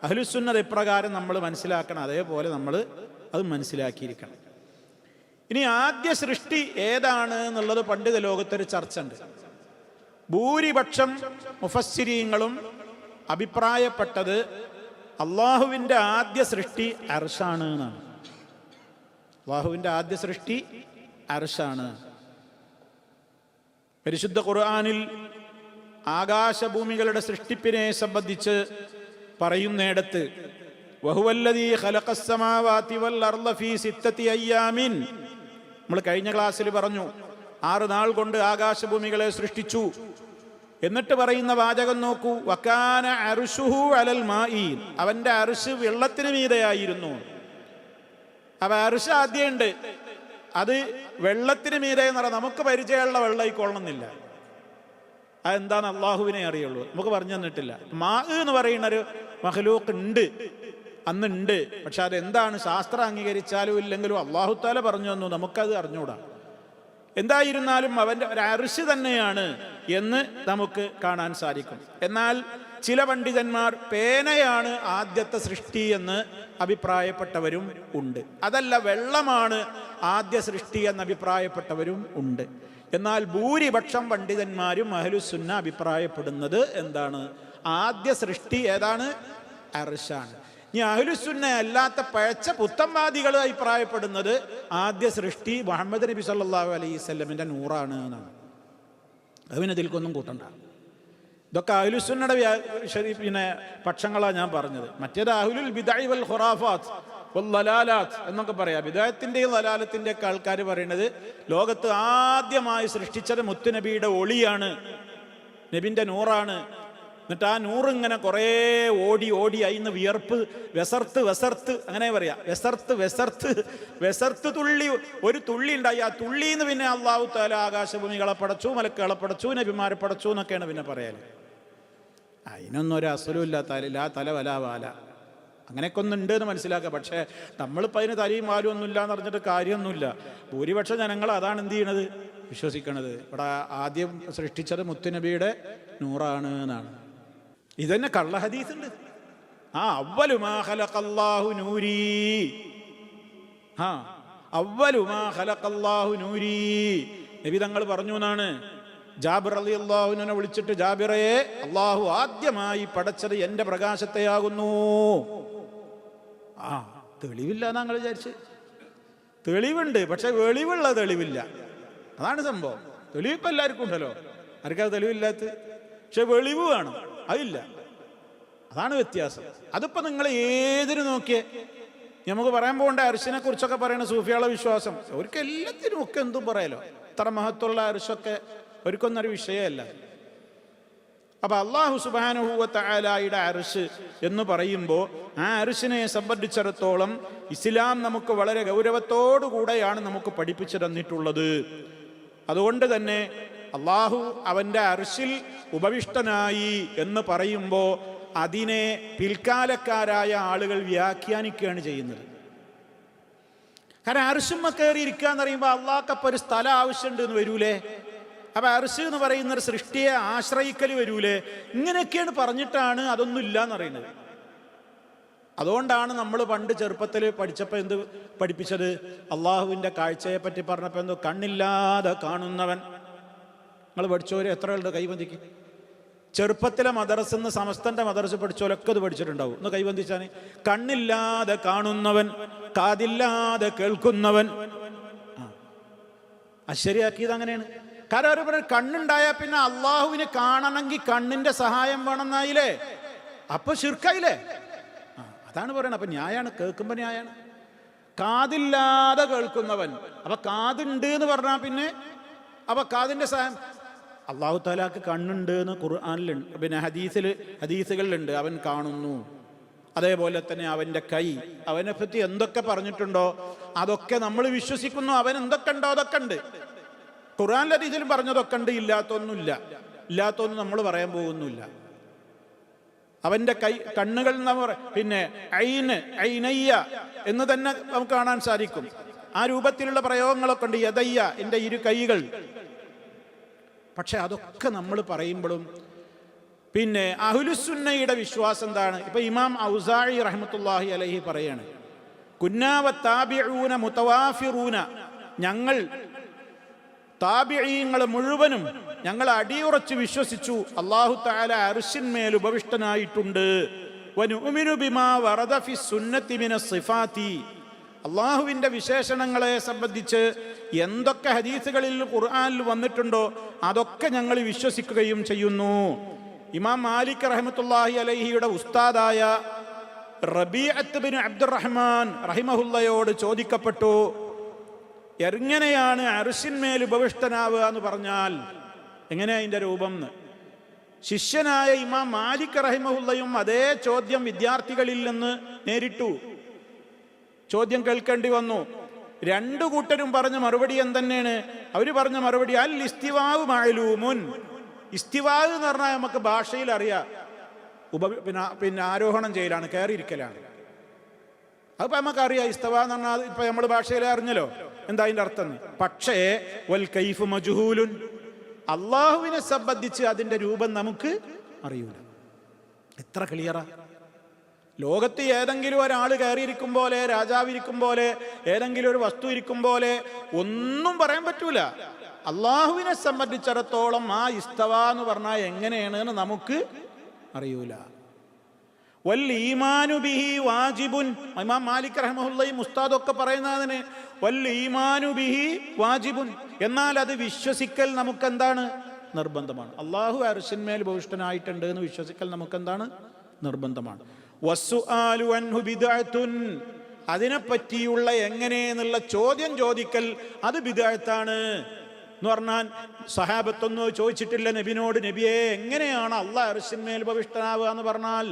അഹ്ലുസുന്നത്ത് ഇപ്രകാരം നമ്മൾ മനസ്സിലാക്കണം. അതേപോലെ നമ്മൾ അത് മനസ്സിലാക്കിയിരിക്കണം. ഇനി ആദ്യ സൃഷ്ടി ഏതാണ് എന്നുള്ളത് പണ്ഡിത ലോകത്തൊരു ചർച്ച ഉണ്ട്. ഭൂരിപക്ഷം മുഫസ്സിരീങ്ങളും അഭിപ്രായപ്പെട്ടത് അള്ളാഹുവിൻ്റെ ആദ്യ സൃഷ്ടി അർശാണ് എന്നാണ്. അള്ളാഹുവിൻ്റെ ആദ്യ സൃഷ്ടി അർശാണ്. പരിശുദ്ധ ഖുർആനിൽ ആകാശഭൂമികളുടെ സൃഷ്ടിപ്പിനെ സംബന്ധിച്ച് പറയുന്നിടത്ത് വഹുവല്ലദീ ഖലഖസ് സമാവാതി വൽ അർള ഫീ സിത്തത്തി അയ്യാമിൻ, നമ്മൾ കഴിഞ്ഞ ക്ലാസ്സിൽ പറഞ്ഞു 6 നാൾ കൊണ്ട് ആകാശഭൂമികളെ സൃഷ്ടിച്ചു. എന്നിട്ട് പറയുന്ന വാചകം നോക്കൂ, വകാന അർശുഹു അലൽ മാഇ, അവൻ്റെ അർശ് വെള്ളത്തിന് മീതെയായിരുന്നു. അപ്പം അർശ് ആദ്യമുണ്ട്, അത് വെള്ളത്തിന് മീതെ എന്ന് പറഞ്ഞാൽ നമുക്ക് പരിചയമുള്ള വെള്ളമായിക്കൊള്ളണമെന്നില്ല. അതെന്താന്ന് അള്ളാഹുവിനെ അറിയുള്ളൂ, നമുക്ക് പറഞ്ഞു തന്നിട്ടില്ല. മാ എന്ന് പറയുന്നൊരു മഖ്ലൂഖ് ഉണ്ട്, അന്നുണ്ട്. പക്ഷെ അതെന്താണ് ശാസ്ത്രം അംഗീകരിച്ചാലും ഇല്ലെങ്കിലും അള്ളാഹു താല പറഞ്ഞു തന്നു, നമുക്കത് അറിഞ്ഞൂടാ. എന്തായിരുന്നാലും അവൻ്റെ ഒരു അർശ് തന്നെയാണ് എന്ന് നമുക്ക് കാണാൻ സാധിക്കും. എന്നാൽ ചില പണ്ഡിതന്മാർ പേനയാണ് ആദ്യത്തെ സൃഷ്ടി എന്ന് അഭിപ്രായപ്പെട്ടവരും ഉണ്ട്. അതല്ല, വെള്ളമാണ് ആദ്യ സൃഷ്ടി എന്ന് അഭിപ്രായപ്പെട്ടവരും ഉണ്ട്. എന്നാൽ ഭൂരിപക്ഷം പണ്ഡിതന്മാരും അഹ്ലുസുന്ന അഭിപ്രായപ്പെടുന്നത് എന്താണ്? ആദ്യ സൃഷ്ടി ഏതാണ്? അർശാണ്. ഇനി അഹ്ലുസുന്ന അല്ലാത്ത പഴച്ച പുത്തംവാദികൾ അഭിപ്രായപ്പെടുന്നത് ആദ്യ സൃഷ്ടി മുഹമ്മദ് നബി സല്ലല്ലാഹു അലൈഹി വസല്ലമിന്റെ നൂറാണ് എന്നാണ്. അതിനതിൽക്കൊന്നും കൂട്ടണ്ട. ഇതൊക്കെ അഹ്ലുസുന്നയുടെ പിന്നെ പക്ഷങ്ങളാണ് ഞാൻ പറഞ്ഞത്. മറ്റേത് അഹ്ലുൽ ബിദ്അ വൽ ഖുറാഫാത്ത് വൽ ദലാലാത്ത് എന്നൊക്കെ പറയാം. ബിദ്അത്തിൻ്റെയും ദലാലത്തിൻ്റെയൊക്കെ ആൾക്കാർ പറയുന്നത് ലോകത്ത് ആദ്യമായി സൃഷ്ടിച്ചത് മുത്തുനബിയുടെ ഒളിയാണ്, നബിൻ്റെ നൂറാണ്. എന്നിട്ട് ആ നൂറിങ്ങനെ കുറേ ഓടി ഓടി അയിന്ന് വിയർപ്പ് വെസർത്ത് അങ്ങനെ പറയാം, വെസർത്ത് തുള്ളി, ഒരു തുള്ളി ഉണ്ടായി. ആ തുള്ളിന്ന് പിന്നെ അള്ളാഹു തആല ആകാശഭൂമികളെ പടച്ചു, മലക്കുകളെ പടച്ചു, നബിമാരെ പടച്ചു എന്നൊക്കെയാണ് പിന്നെ പറയാൻ. അതിനൊന്നും ഒരു അസലും ഇല്ല. തല വല വാല അങ്ങനെയൊക്കെ ഒന്നുണ്ട് എന്ന് മനസ്സിലാക്കുക. പക്ഷേ നമ്മളിപ്പോൾ അതിന് തലയും വാലും ഒന്നും ഇല്ല എന്ന് പറഞ്ഞിട്ട് കാര്യമൊന്നുമില്ല. ഭൂരിപക്ഷം ജനങ്ങൾ അതാണ് എന്ത് ചെയ്യണത്? വിശ്വസിക്കണത്. ഇവിടെ ആദ്യം സൃഷ്ടിച്ചത് മുത്തുനബിയുടെ നൂറാണ് എന്നാണ്. ഇതന്നെ കള്ള ഹദീസുണ്ട്. അവ്വലു മാ ഖലഖല്ലാഹു നൂരി, അവ്വലു മാ ഖലഖല്ലാഹു നൂരി നബി തങ്ങൾ പറഞ്ഞു എന്നാണ്. ജാബിർ റളിയല്ലാഹു അൻഹുവിനെ വിളിച്ചിട്ട്, ജാബിറേ, അള്ളാഹു ആദ്യമായി പടച്ചത് എൻ്റെ പ്രകാശത്തെയാകുന്നു. തെളിവില്ല ഞങ്ങൾ വിചാരിച്ച്. തെളിവുണ്ട്, പക്ഷെ വെളിവുള്ള തെളിവില്ല. അതാണ് സംഭവം. തെളിവിപ്പോൾ എല്ലാവർക്കും ഉണ്ടല്ലോ, ആർക്കത് തെളിവില്ലാത്ത, പക്ഷെ വെളിവ് വേണം, അതില്ല. അതാണ് വ്യത്യാസം. അതിപ്പോ നിങ്ങൾ ഏതിന് നോക്കിയേ, നമുക്ക് പറയാൻ പോകേണ്ട അർശിനെ കുറിച്ചൊക്കെ പറയണ സൂഫിയാളെ വിശ്വാസം, അവർക്ക് എല്ലാത്തിനും ഒക്കെ എന്തും പറയാലോ. ഇത്ര മഹത്വമുള്ള അർശൊക്കെ അവർക്കൊന്നൊരു വിഷയമല്ല. അപ്പൊ അല്ലാഹു സുബ്ഹാനഹു വ തആലയുടെ അർശ് എന്ന് പറയുമ്പോൾ ആ അർശിനെ സംബന്ധിച്ചിടത്തോളം ഇസ്ലാം നമുക്ക് വളരെ ഗൗരവത്തോടു കൂടെയാണ് നമുക്ക് പഠിപ്പിച്ചു തന്നിട്ടുള്ളത്. അതുകൊണ്ട് തന്നെ അല്ലാഹു അവൻ്റെ അർശിൽ ഉപവിഷ്ടനായി എന്ന് പറയുമ്പോൾ അതിനെ പിൽക്കാലക്കാരായ ആളുകൾ വ്യാഖ്യാനിക്കുകയാണ് ചെയ്യുന്നത്. കാരണം അർശുമ്മ കയറി ഇരിക്കുക എന്ന് പറയുമ്പോൾ അള്ളാഹ്ക്കപ്പം ഒരു സ്ഥലം ആവശ്യമുണ്ട് എന്ന് വരൂലേ? അപ്പൊ അർശ് എന്ന് പറയുന്ന ഒരു സൃഷ്ടിയെ ആശ്രയിക്കൽ വരൂലേ? ഇങ്ങനെയൊക്കെയാണ് പറഞ്ഞിട്ടാണ് അതൊന്നും ഇല്ല എന്ന് പറയുന്നത്. അതുകൊണ്ടാണ് നമ്മൾ പണ്ട് ചെറുപ്പത്തിൽ പഠിച്ചപ്പോൾ എന്ത് പഠിപ്പിച്ചത്? അള്ളാഹുവിൻ്റെ കാഴ്ചയെ പറ്റി പറഞ്ഞപ്പോൾ എന്തോ കണ്ണില്ലാതെ കാണുന്നവൻ. നിങ്ങൾ പഠിച്ചവര് എത്ര ഉണ്ട് കൈബന്ധിക്ക്? ചെറുപ്പത്തിലെ മദ്രസന്ന് സമസ്തന്റെ മദ്രസ പഠിച്ചോലൊക്കെ ഇത് പഠിച്ചിട്ടുണ്ടാവും. ഒന്ന് കൈബന്ധിച്ചാണ്. കണ്ണില്ലാതെ കാണുന്നവൻ, കാതില്ലാതെ കേൾക്കുന്നവൻ. അശരിയാക്കിയത് അങ്ങനെയാണ്. കാരണം അവർ കണ്ണുണ്ടായാൽ പിന്നെ അള്ളാഹുവിനെ കാണണമെങ്കിൽ കണ്ണിന്റെ സഹായം വേണമെന്നായില്ലേ? അപ്പൊ ശിർക്കായില്ലേ? അതാണ് പറയണത്. അപ്പൊ ന്യായാണ്, കേൾക്കുമ്പോ ന്യായാണ്. കാതില്ലാതെ കേൾക്കുന്നവൻ, അപ്പൊ കാതുണ്ട് എന്ന് പറഞ്ഞാൽ പിന്നെ അപ്പൊ കാതിന്റെ സഹായം. അള്ളാഹു താലാക്ക് കണ്ണുണ്ട് എന്ന് ഖുർആനിലുണ്ട്, പിന്നെ ഹദീസുകളിലുണ്ട്. അവൻ കാണുന്നു. അതേപോലെ തന്നെ അവൻ്റെ കൈ, അവനെ പറ്റി എന്തൊക്കെ പറഞ്ഞിട്ടുണ്ടോ അതൊക്കെ നമ്മൾ വിശ്വസിക്കുന്നു. അവൻ എന്തൊക്കെ ഉണ്ടോ അതൊക്കെ ഉണ്ട്. ഖുർആനിലെ ഹദീസിലും പറഞ്ഞതൊക്കെ ഉണ്ട്, ഇല്ലാത്തൊന്നുമില്ല. ഇല്ലാത്തൊന്നും നമ്മൾ പറയാൻ പോകുന്നില്ല. അവൻ്റെ കണ്ണുകൾ എന്ന് പിന്നെ ഐനയ്യ എന്ന് തന്നെ നമുക്ക് കാണാൻ സാധിക്കും. ആ രൂപത്തിലുള്ള പ്രയോഗങ്ങളൊക്കെ ഉണ്ട്. യദയ്യ, എൻ്റെ ഇരു കൈകൾ. പക്ഷെ അതൊക്കെ നമ്മൾ പറയുമ്പോഴും പിന്നെ അഹ്ലുസുന്നയുടെ വിശ്വാസം എന്താണ്? ഇപ്പൊ ഇമാം ഔസാഇ റഹ്മത്തുള്ളാഹി അലൈഹി പറയാണ്, കുന്നാ വത്താബിഊന മുതവാഫിറൂന, ഞങ്ങൾ താബിഈങ്ങൾ മുഴുവനും ഞങ്ങൾ അടിയുറച്ച് വിശ്വസിച്ചു അല്ലാഹു തആല അർശിന്മേൽ ഉപവിഷ്ടനായിട്ടുണ്ട്. വനുഅ്മിനു ബിമാ വറദ ഫി സുന്നത്തി മിനസ് സിഫാത്തി, അള്ളാഹുവിൻ്റെ വിശേഷണങ്ങളെ സംബന്ധിച്ച് എന്തൊക്കെ ഹദീസുകളിൽ ഖുർആനിൽ വന്നിട്ടുണ്ടോ അതൊക്കെ ഞങ്ങൾ വിശ്വസിക്കുകയും ചെയ്യുന്നു. ഇമാം മാലിക് റഹ്മത്തുള്ളാഹി അലൈഹിയുടെ ഉസ്താദായ റബീഅത്ത് ബിൻ അബ്ദുറഹ്മാൻ റഹിമഹുല്ലയോട് ചോദിക്കപ്പെട്ടു, എങ്ങനെയാണ് അർശിന്മേൽ ഉപവിഷ്ടനാവുക എന്ന് പറഞ്ഞാൽ എങ്ങനെയാ അതിൻ്റെ രൂപം എന്ന്. ശിഷ്യനായ ഇമാം മാലിക് റഹിമഹുല്ലയും അതേ ചോദ്യം വിദ്യാർത്ഥികളിൽ നിന്ന് നേരിട്ടു. ചോദ്യം കേൾക്കേണ്ടി വന്നു. രണ്ടു കൂട്ടരും പറഞ്ഞ മറുപടി എന്തെന്നെയാണ്? അവർ പറഞ്ഞ മറുപടി അൽ ഇസ്തിവാഉ മഅലൂമുൻ. ഇസ്തിവാഉ എന്ന് പറഞ്ഞാൽ നമുക്ക് ഭാഷയിൽ അറിയാം, പിന്നെ ആരോഹണം ചെയ്യലാണ്, കയറിയിരിക്കലാണ്. അതിപ്പോൾ നമുക്കറിയാം. ഇസ്തിവാ എന്ന് പറഞ്ഞാൽ ഇപ്പം നമ്മൾ ഭാഷയിൽ അറിഞ്ഞല്ലോ എന്താ അതിൻ്റെ അർത്ഥം. പക്ഷേ വൽ കൈഫു മജ്ഹൂലുൻ, അള്ളാഹുവിനെ സംബന്ധിച്ച് അതിൻ്റെ രൂപം നമുക്ക് അറിയൂല. എത്ര ക്ലിയറാ! ലോകത്ത് ഏതെങ്കിലും ഒരാൾ കയറിയിരിക്കും പോലെ, രാജാവിരിക്കും പോലെ, ഏതെങ്കിലും ഒരു വസ്തു ഇരിക്കും പോലെ ഒന്നും പറയാൻ പറ്റൂല. അള്ളാഹുവിനെ സംബന്ധിച്ചിടത്തോളം ആ ഇസ്തവ എന്ന് പറഞ്ഞാൽ എങ്ങനെയാണ് നമുക്ക് അറിയൂല. വൽ ഈമാനു ബിഹി വാജിബുൻ, ഇമാം മാലിക് റഹ്മത്തുള്ളാഹി മുസ്താദൊക്കെ പറയുന്നതിന് വൽ ഈമാനു ബിഹി വാജിബുൻ, എന്നാൽ അത് വിശ്വസിക്കൽ നമുക്കെന്താണ്? നിർബന്ധമാണ്. അള്ളാഹു അർശിന്മേൽ ഭൂഷിഷ്ടനായിട്ടുണ്ട് എന്ന് വിശ്വസിക്കൽ നമുക്കെന്താണ്? നിർബന്ധമാണ്. വസ്സുആലു അൻഹു ബിദ്അത്തുൻ, അതിനെപ്പറ്റിയുള്ള എങ്ങനെയെന്നുള്ള ചോദ്യം ചോദിക്കൽ അത് ബിദ്അത്താണ് എന്ന് പറഞ്ഞാൽ സഹാബത്തൊന്നും ചോദിച്ചിട്ടില്ല നബിനോട്, നബിയെ എങ്ങനെയാണ് അള്ളാഹ് അർശിന്മേൽ ഉപവിഷ്ടനാവുക എന്ന് പറഞ്ഞാൽ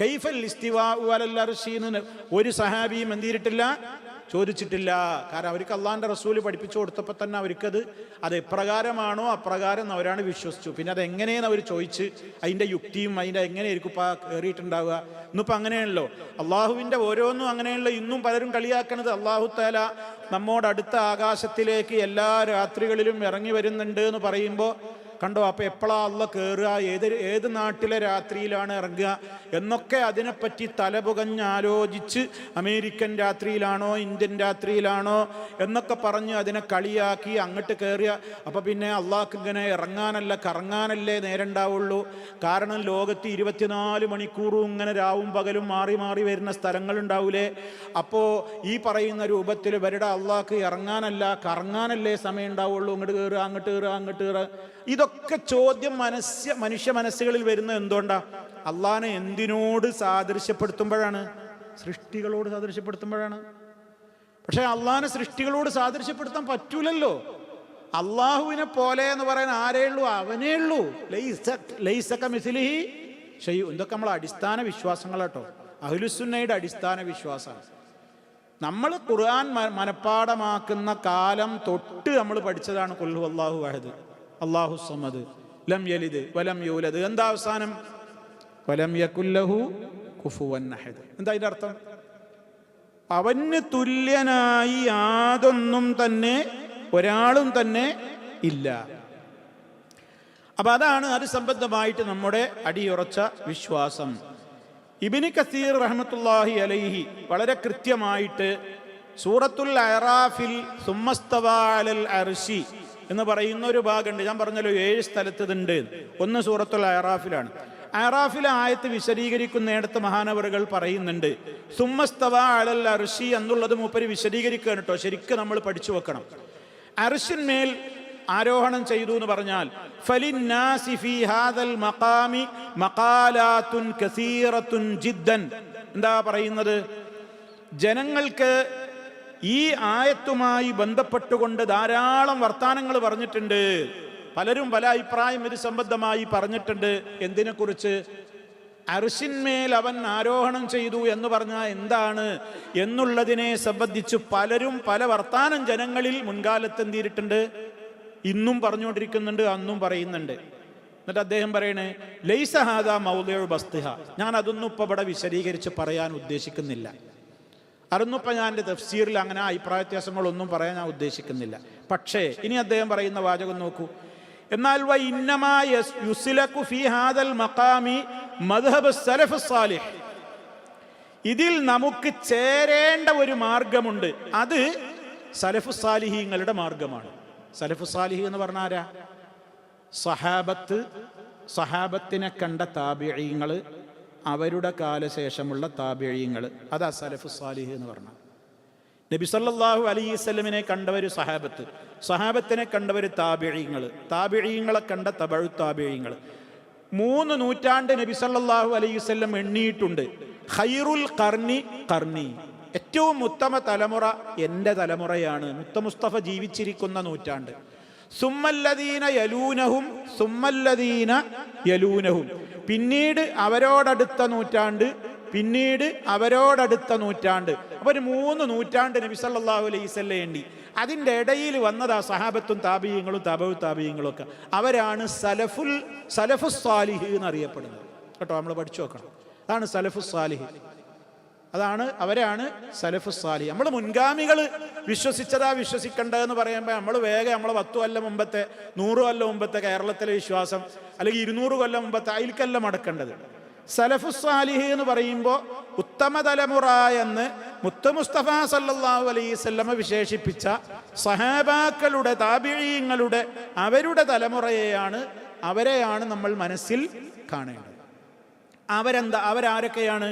കൈഫൽ ഇസ്തിവാഉ അലൽ അർശി എന്ന് ഒരു സഹാബിയും എന്തിയിട്ടില്ല, ചോദിച്ചിട്ടില്ല. കാരണം അവർക്ക് അള്ളാഹിൻ്റെ റസൂല് പഠിപ്പിച്ചു കൊടുത്തപ്പോൾ തന്നെ അവർക്കത് എപ്രകാരമാണോ അപ്രകാരം അവരാണ് വിശ്വസിച്ചു. പിന്നെ അത് എങ്ങനെയെന്ന് അവർ ചോദിച്ച് അതിൻ്റെ യുക്തിയും അതിൻ്റെ എങ്ങനെയായിരിക്കും ഇപ്പോൾ കയറിയിട്ടുണ്ടാവുക. ഇന്നിപ്പോൾ അങ്ങനെയാണല്ലോ, അള്ളാഹുവിൻ്റെ ഓരോന്നും അങ്ങനെയുള്ള. ഇന്നും പലരും കളിയാക്കണത് അള്ളാഹു തആല നമ്മോട് അടുത്ത ആകാശത്തിലേക്ക് എല്ലാ രാത്രികളിലും ഇറങ്ങി വരുന്നുണ്ട് എന്ന് പറയുമ്പോൾ കണ്ടോ, അപ്പോൾ എപ്പോഴാണ് അള്ള കയറുക, ഏത് നാട്ടിലെ രാത്രിയിലാണ് ഇറങ്ങുക എന്നൊക്കെ അതിനെപ്പറ്റി തലപുകഞ്ഞാലോചിച്ച് അമേരിക്കൻ രാത്രിയിലാണോ ഇന്ത്യൻ രാത്രിയിലാണോ എന്നൊക്കെ പറഞ്ഞ് അതിനെ കളിയാക്കി അങ്ങോട്ട് കയറുക. അപ്പോൾ പിന്നെ അള്ളാഹ്ക്ക് ഇങ്ങനെ ഇറങ്ങാനല്ല കറങ്ങാനല്ലേ നേരണ്ടാവുള്ളൂ. കാരണം ലോകത്ത് 24 മണിക്കൂറും ഇങ്ങനെ രാവും പകലും മാറി മാറി വരുന്ന സ്ഥലങ്ങളുണ്ടാവൂലേ. അപ്പോൾ ഈ പറയുന്ന രൂപത്തിൽ ഇവരുടെ അള്ളാഹ്ക്ക് ഇറങ്ങാനല്ല കറങ്ങാനല്ലേ സമയം ഉണ്ടാവുള്ളൂ. ഇങ്ങോട്ട് കയറുക അങ്ങോട്ട് കയറുക അങ്ങോട്ട് കയറുക. ഇതൊക്കെ ചോദ്യം മനുഷ്യ മനസ്സുകളിൽ വരുന്നത് എന്തുകൊണ്ടാ? അള്ളാഹിനെ എന്തിനോട് സാദൃശ്യപ്പെടുത്തുമ്പോഴാണ്? സൃഷ്ടികളോട് സാദൃശ്യപ്പെടുത്തുമ്പോഴാണ്. പക്ഷെ അള്ളാഹിനെ സൃഷ്ടികളോട് സാദൃശ്യപ്പെടുത്താൻ പറ്റൂലല്ലോ. അള്ളാഹുവിനെ പോലെ എന്ന് പറയാൻ ആരേ ഉള്ളൂ? അവനേ ഉള്ളൂ. ലൈസ കമിസ്ലിഹി ഷൈഉൻ. ഇതൊക്കെ നമ്മളെ അടിസ്ഥാന വിശ്വാസങ്ങളാട്ടോ, അഹ്ലുസുന്നയുടെ അടിസ്ഥാന വിശ്വാസമാണ്. നമ്മൾ ഖുർആൻ മനഃപ്പാടമാക്കുന്ന കാലം തൊട്ട് നമ്മൾ പഠിച്ചതാണ് ഖുൽ ഹുവല്ലാഹു അഹദ് അല്ലാഹു സമദ് ലം യലിദ് വലം യൂലദ്. എന്താ അവസാനം? വലം യകുൽ ലഹു കുഫുവൻ അഹദ്. എന്താ അതിൻ്റെ അർത്ഥം? അവന് തുല്യനായി യാതൊന്നും തന്നെ ഒരാളും തന്നെ ഇല്ല. അപ്പൊ അതാണ് അത് സംബന്ധമായിട്ട് നമ്മുടെ അടിയുറച്ച വിശ്വാസം. ഇബ്നു കസീർ റഹ്മത്തുള്ളാഹി അലൈഹി വളരെ കൃത്യമായിട്ട് സൂറത്തുൽ അറാഫിൽ സുമ്മസ്തവാ അലൽ അർശി എന്ന് പറയുന്ന ഒരു ഭാഗമുണ്ട്. ഞാൻ പറഞ്ഞല്ലോ 7 സ്ഥലത്ത് ഇതുണ്ട്. ഒന്ന് സൂറത്തുൽ അറാഫിലാണ്. അറാഫിലെ ആയത്ത് വിശദീകരിക്കുന്നിടത്ത് മഹാനവറുകൾ പറയുന്നുണ്ട് സുമ്മസ്തവാ അലൽ അർശി എന്നുള്ളത് മൂപ്പര് വിശദീകരിക്കുകയാണ് കേട്ടോ. ശരിക്കും നമ്മൾ പഠിച്ചു വെക്കണം. അർശിന്മേൽ ആരോഹണം ചെയ്തു എന്ന് പറഞ്ഞാൽ ഫലിന്നാസി ഫീ ഹാദൽ മഖാമി മഖാലാത്തുൻ കസീറത്തുൻ ജിദ്ദൻ. എന്താ പറയുന്നത്? ജനങ്ങൾക്ക് ഈ ആയത്തുമായി ബന്ധപ്പെട്ടുകൊണ്ട് ധാരാളം വർത്താനങ്ങൾ പറഞ്ഞിട്ടുണ്ട്. പലരും പല അഭിപ്രായം ഇത് സംബന്ധമായി പറഞ്ഞിട്ടുണ്ട്. എന്തിനെക്കുറിച്ച്? അർശിന്മേൽ അവൻ ആരോഹണം ചെയ്തു എന്ന് പറഞ്ഞാൽ എന്താണ് എന്നുള്ളതിനെ സംബന്ധിച്ച് പലരും പല വർത്താനം ജനങ്ങളിൽ മുൻകാലത്ത് എന്തിയിട്ടുണ്ട്, ഇന്നും പറഞ്ഞുകൊണ്ടിരിക്കുന്നുണ്ട്, അന്നും പറയുന്നുണ്ട്. എന്നിട്ട് അദ്ദേഹം പറയണേ ലൈസ ഹാദാ മൗദിഉ ബസ്തിഹ. ഞാൻ അതൊന്നും ഇപ്പം ഇവിടെ വിശദീകരിച്ച് പറയാൻ ഉദ്ദേശിക്കുന്നില്ല. അതൊന്നും ഇപ്പം ഞാൻ എൻ്റെ തഫ്സീറിൽ അങ്ങനെ അഭിപ്രായ വ്യത്യാസങ്ങളൊന്നും പറയാൻ ഞാൻ ഉദ്ദേശിക്കുന്നില്ല. പക്ഷേ ഇനി അദ്ദേഹം പറയുന്ന വാചകം നോക്കൂ. എന്നാൽ വ ഇന്നമാ യുസ്ലഖു ഫീ ഹാദൽ മഖാമി മദ്ഹബ് സലഫ് സാലിഹ്. ഇതിൽ നമുക്ക് ചേരേണ്ട ഒരു മാർഗമുണ്ട്. അത് സലഫു സാലിഹീങ്ങളുടെ മാർഗമാണ്. സലഫു സാലിഹി എന്ന് പറഞ്ഞാൽ ആരാ? സഹാബത്തിനെ കണ്ട താബിഈങ്ങൾ, അവരുടെ കാലശേഷമുള്ള താബിഈങ്ങൾ. അതാ സലഫു സാലിഹ് എന്ന് പറഞ്ഞാൽ. നബി സല്ലല്ലാഹു അലൈഹി വസല്ലമിനെ കണ്ടവർ സഹാബത്ത്, സഹാബത്തിനെ കണ്ടവർ താബിഈങ്ങൾ, താബിഈങ്ങളെ കണ്ട തബഉ താബിഈങ്ങൾ. 3 നൂറ്റാണ്ട് നബി സല്ലല്ലാഹു അലൈഹി വസല്ലം എണ്ണിയിട്ടുണ്ട്. ഖൈറുൽ ഖർനി ഖർനി, ഏറ്റവും ഉത്തമ തലമുറ എൻ്റെ തലമുറയാണ്. മുസ്തഫ ജീവിച്ചിരിക്കുന്ന നൂറ്റാണ്ട്. സുമ്മല്ലദീന യലൂനഹും സുമ്മല്ലദീന യലൂനഹും, പിന്നീട് അവരോടടുത്ത നൂറ്റാണ്ട്, പിന്നീട് അവരോടടുത്ത നൂറ്റാണ്ട്. അപ്പോൾ ഒരു 3 നൂറ്റാണ്ട് നബി സല്ലല്ലാഹു അലൈഹി വസല്ലം എണ്ണി. അതിൻ്റെ ഇടയിൽ വന്നതാ സഹാബത്തും താബിഈങ്ങളും തബഉ താബിഈങ്ങളും ഒക്കെ. അവരാണ് സലഫു സാലിഹ് എന്നറിയപ്പെടുന്നത് കേട്ടോ. നമ്മൾ പഠിച്ചു നോക്കണം. അതാണ് സലഫു സാലിഹ്. അവരാണ് സലഫു സാലിഹ്. നമ്മൾ മുൻഗാമികൾ വിശ്വസിച്ചതാ വിശ്വസിക്കേണ്ടതെന്ന് പറയുമ്പോൾ നമ്മൾ വേഗം നമ്മളെ 10 കൊല്ലം മുമ്പത്തെ 100 കൊല്ലം മുമ്പത്തെ കേരളത്തിലെ വിശ്വാസം അല്ലെങ്കിൽ 200 കൊല്ലം മുമ്പത്തെ അതിൽക്കല്ല മടക്കേണ്ടത്. സലഫു സാലിഹ് എന്ന് പറയുമ്പോൾ ഉത്തമ തലമുറ എന്ന് മുസ്തഫ സല്ലല്ലാഹു അലൈഹി വസല്ലമ വിശേഷിപ്പിച്ച സഹാബാക്കളുടെ താബിഈങ്ങളുടെ അവരുടെ തലമുറയെയാണ്, അവരെയാണ് നമ്മൾ മനസ്സിൽ കാണേണ്ടത്. അവരാരൊക്കെയാണ്?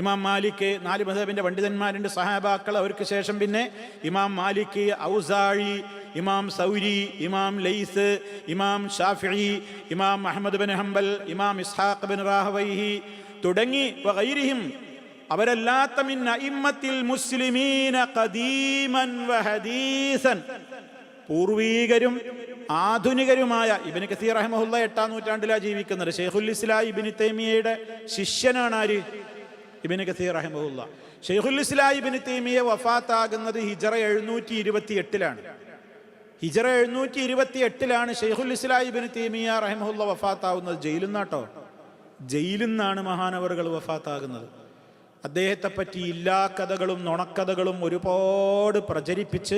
ഇമാം മാലിക്, 4 മദ്ഹബിന്റെ പണ്ഡിതന്മാരുണ്ട് സഹാബാക്കൾ. അവർക്ക് ശേഷം പിന്നെ ഇമാം മാലിക്, ഔസാഇ, ഇമാം സൗരി, ഇമാം ലൈസ്, ഇമാം ഷാഫിഈ, ഇമാം അഹ്മദ് ബിൻ ഹംബൽ, ഇമാം ഇസ്ഹാഖ് ബിൻ റാഹവൈഹി തുടങ്ങി വഗൈരിഹിം, അവരല്ലാത്ത മിൻ അഇമ്മത്തിൽ മുസ്ലിമീന ഖദീമൻ വഹദീസൻ, പൂർവീകരും ആധുനികരുമായ. ഇബ്നു കസീർ റഹിമഹുല്ലാഹ് 8-ാം നൂറ്റാണ്ടിലാണ് ജീവിക്കുന്നത്. ശൈഖുൽ ഇസ്ലാം ഇബ്നു തൈമിയയുടെ ശിഷ്യനാണ് ആര്? ഇബ്നു കസീർ റഹിമഹുല്ലാഹ്. ഷെയ്ഖുൽ ഇസ്ലാം ഇബ്നു തൈമിയ്യ വഫാത്താകുന്നത് ഹിജ്റ 728-ലാണ്. ഹിജ്റ 728-ലാണ് ഷെയ്ഖുൽ ഇസ്ലാം ഇബ്നു തൈമിയ്യ റഹിമഹുല്ലാ വഫാത്താവുന്നത്. ജയിലിൽ നിന്നാട്ടോ, ജയിലിൽ നിന്നാണ് മഹാനവറുകൾ വഫാത്താകുന്നത്. അദ്ദേഹത്തെപ്പറ്റി ഇല്ലാ കഥകളും നുണക്കഥകളും ഒരുപാട് പ്രചരിപ്പിച്ച്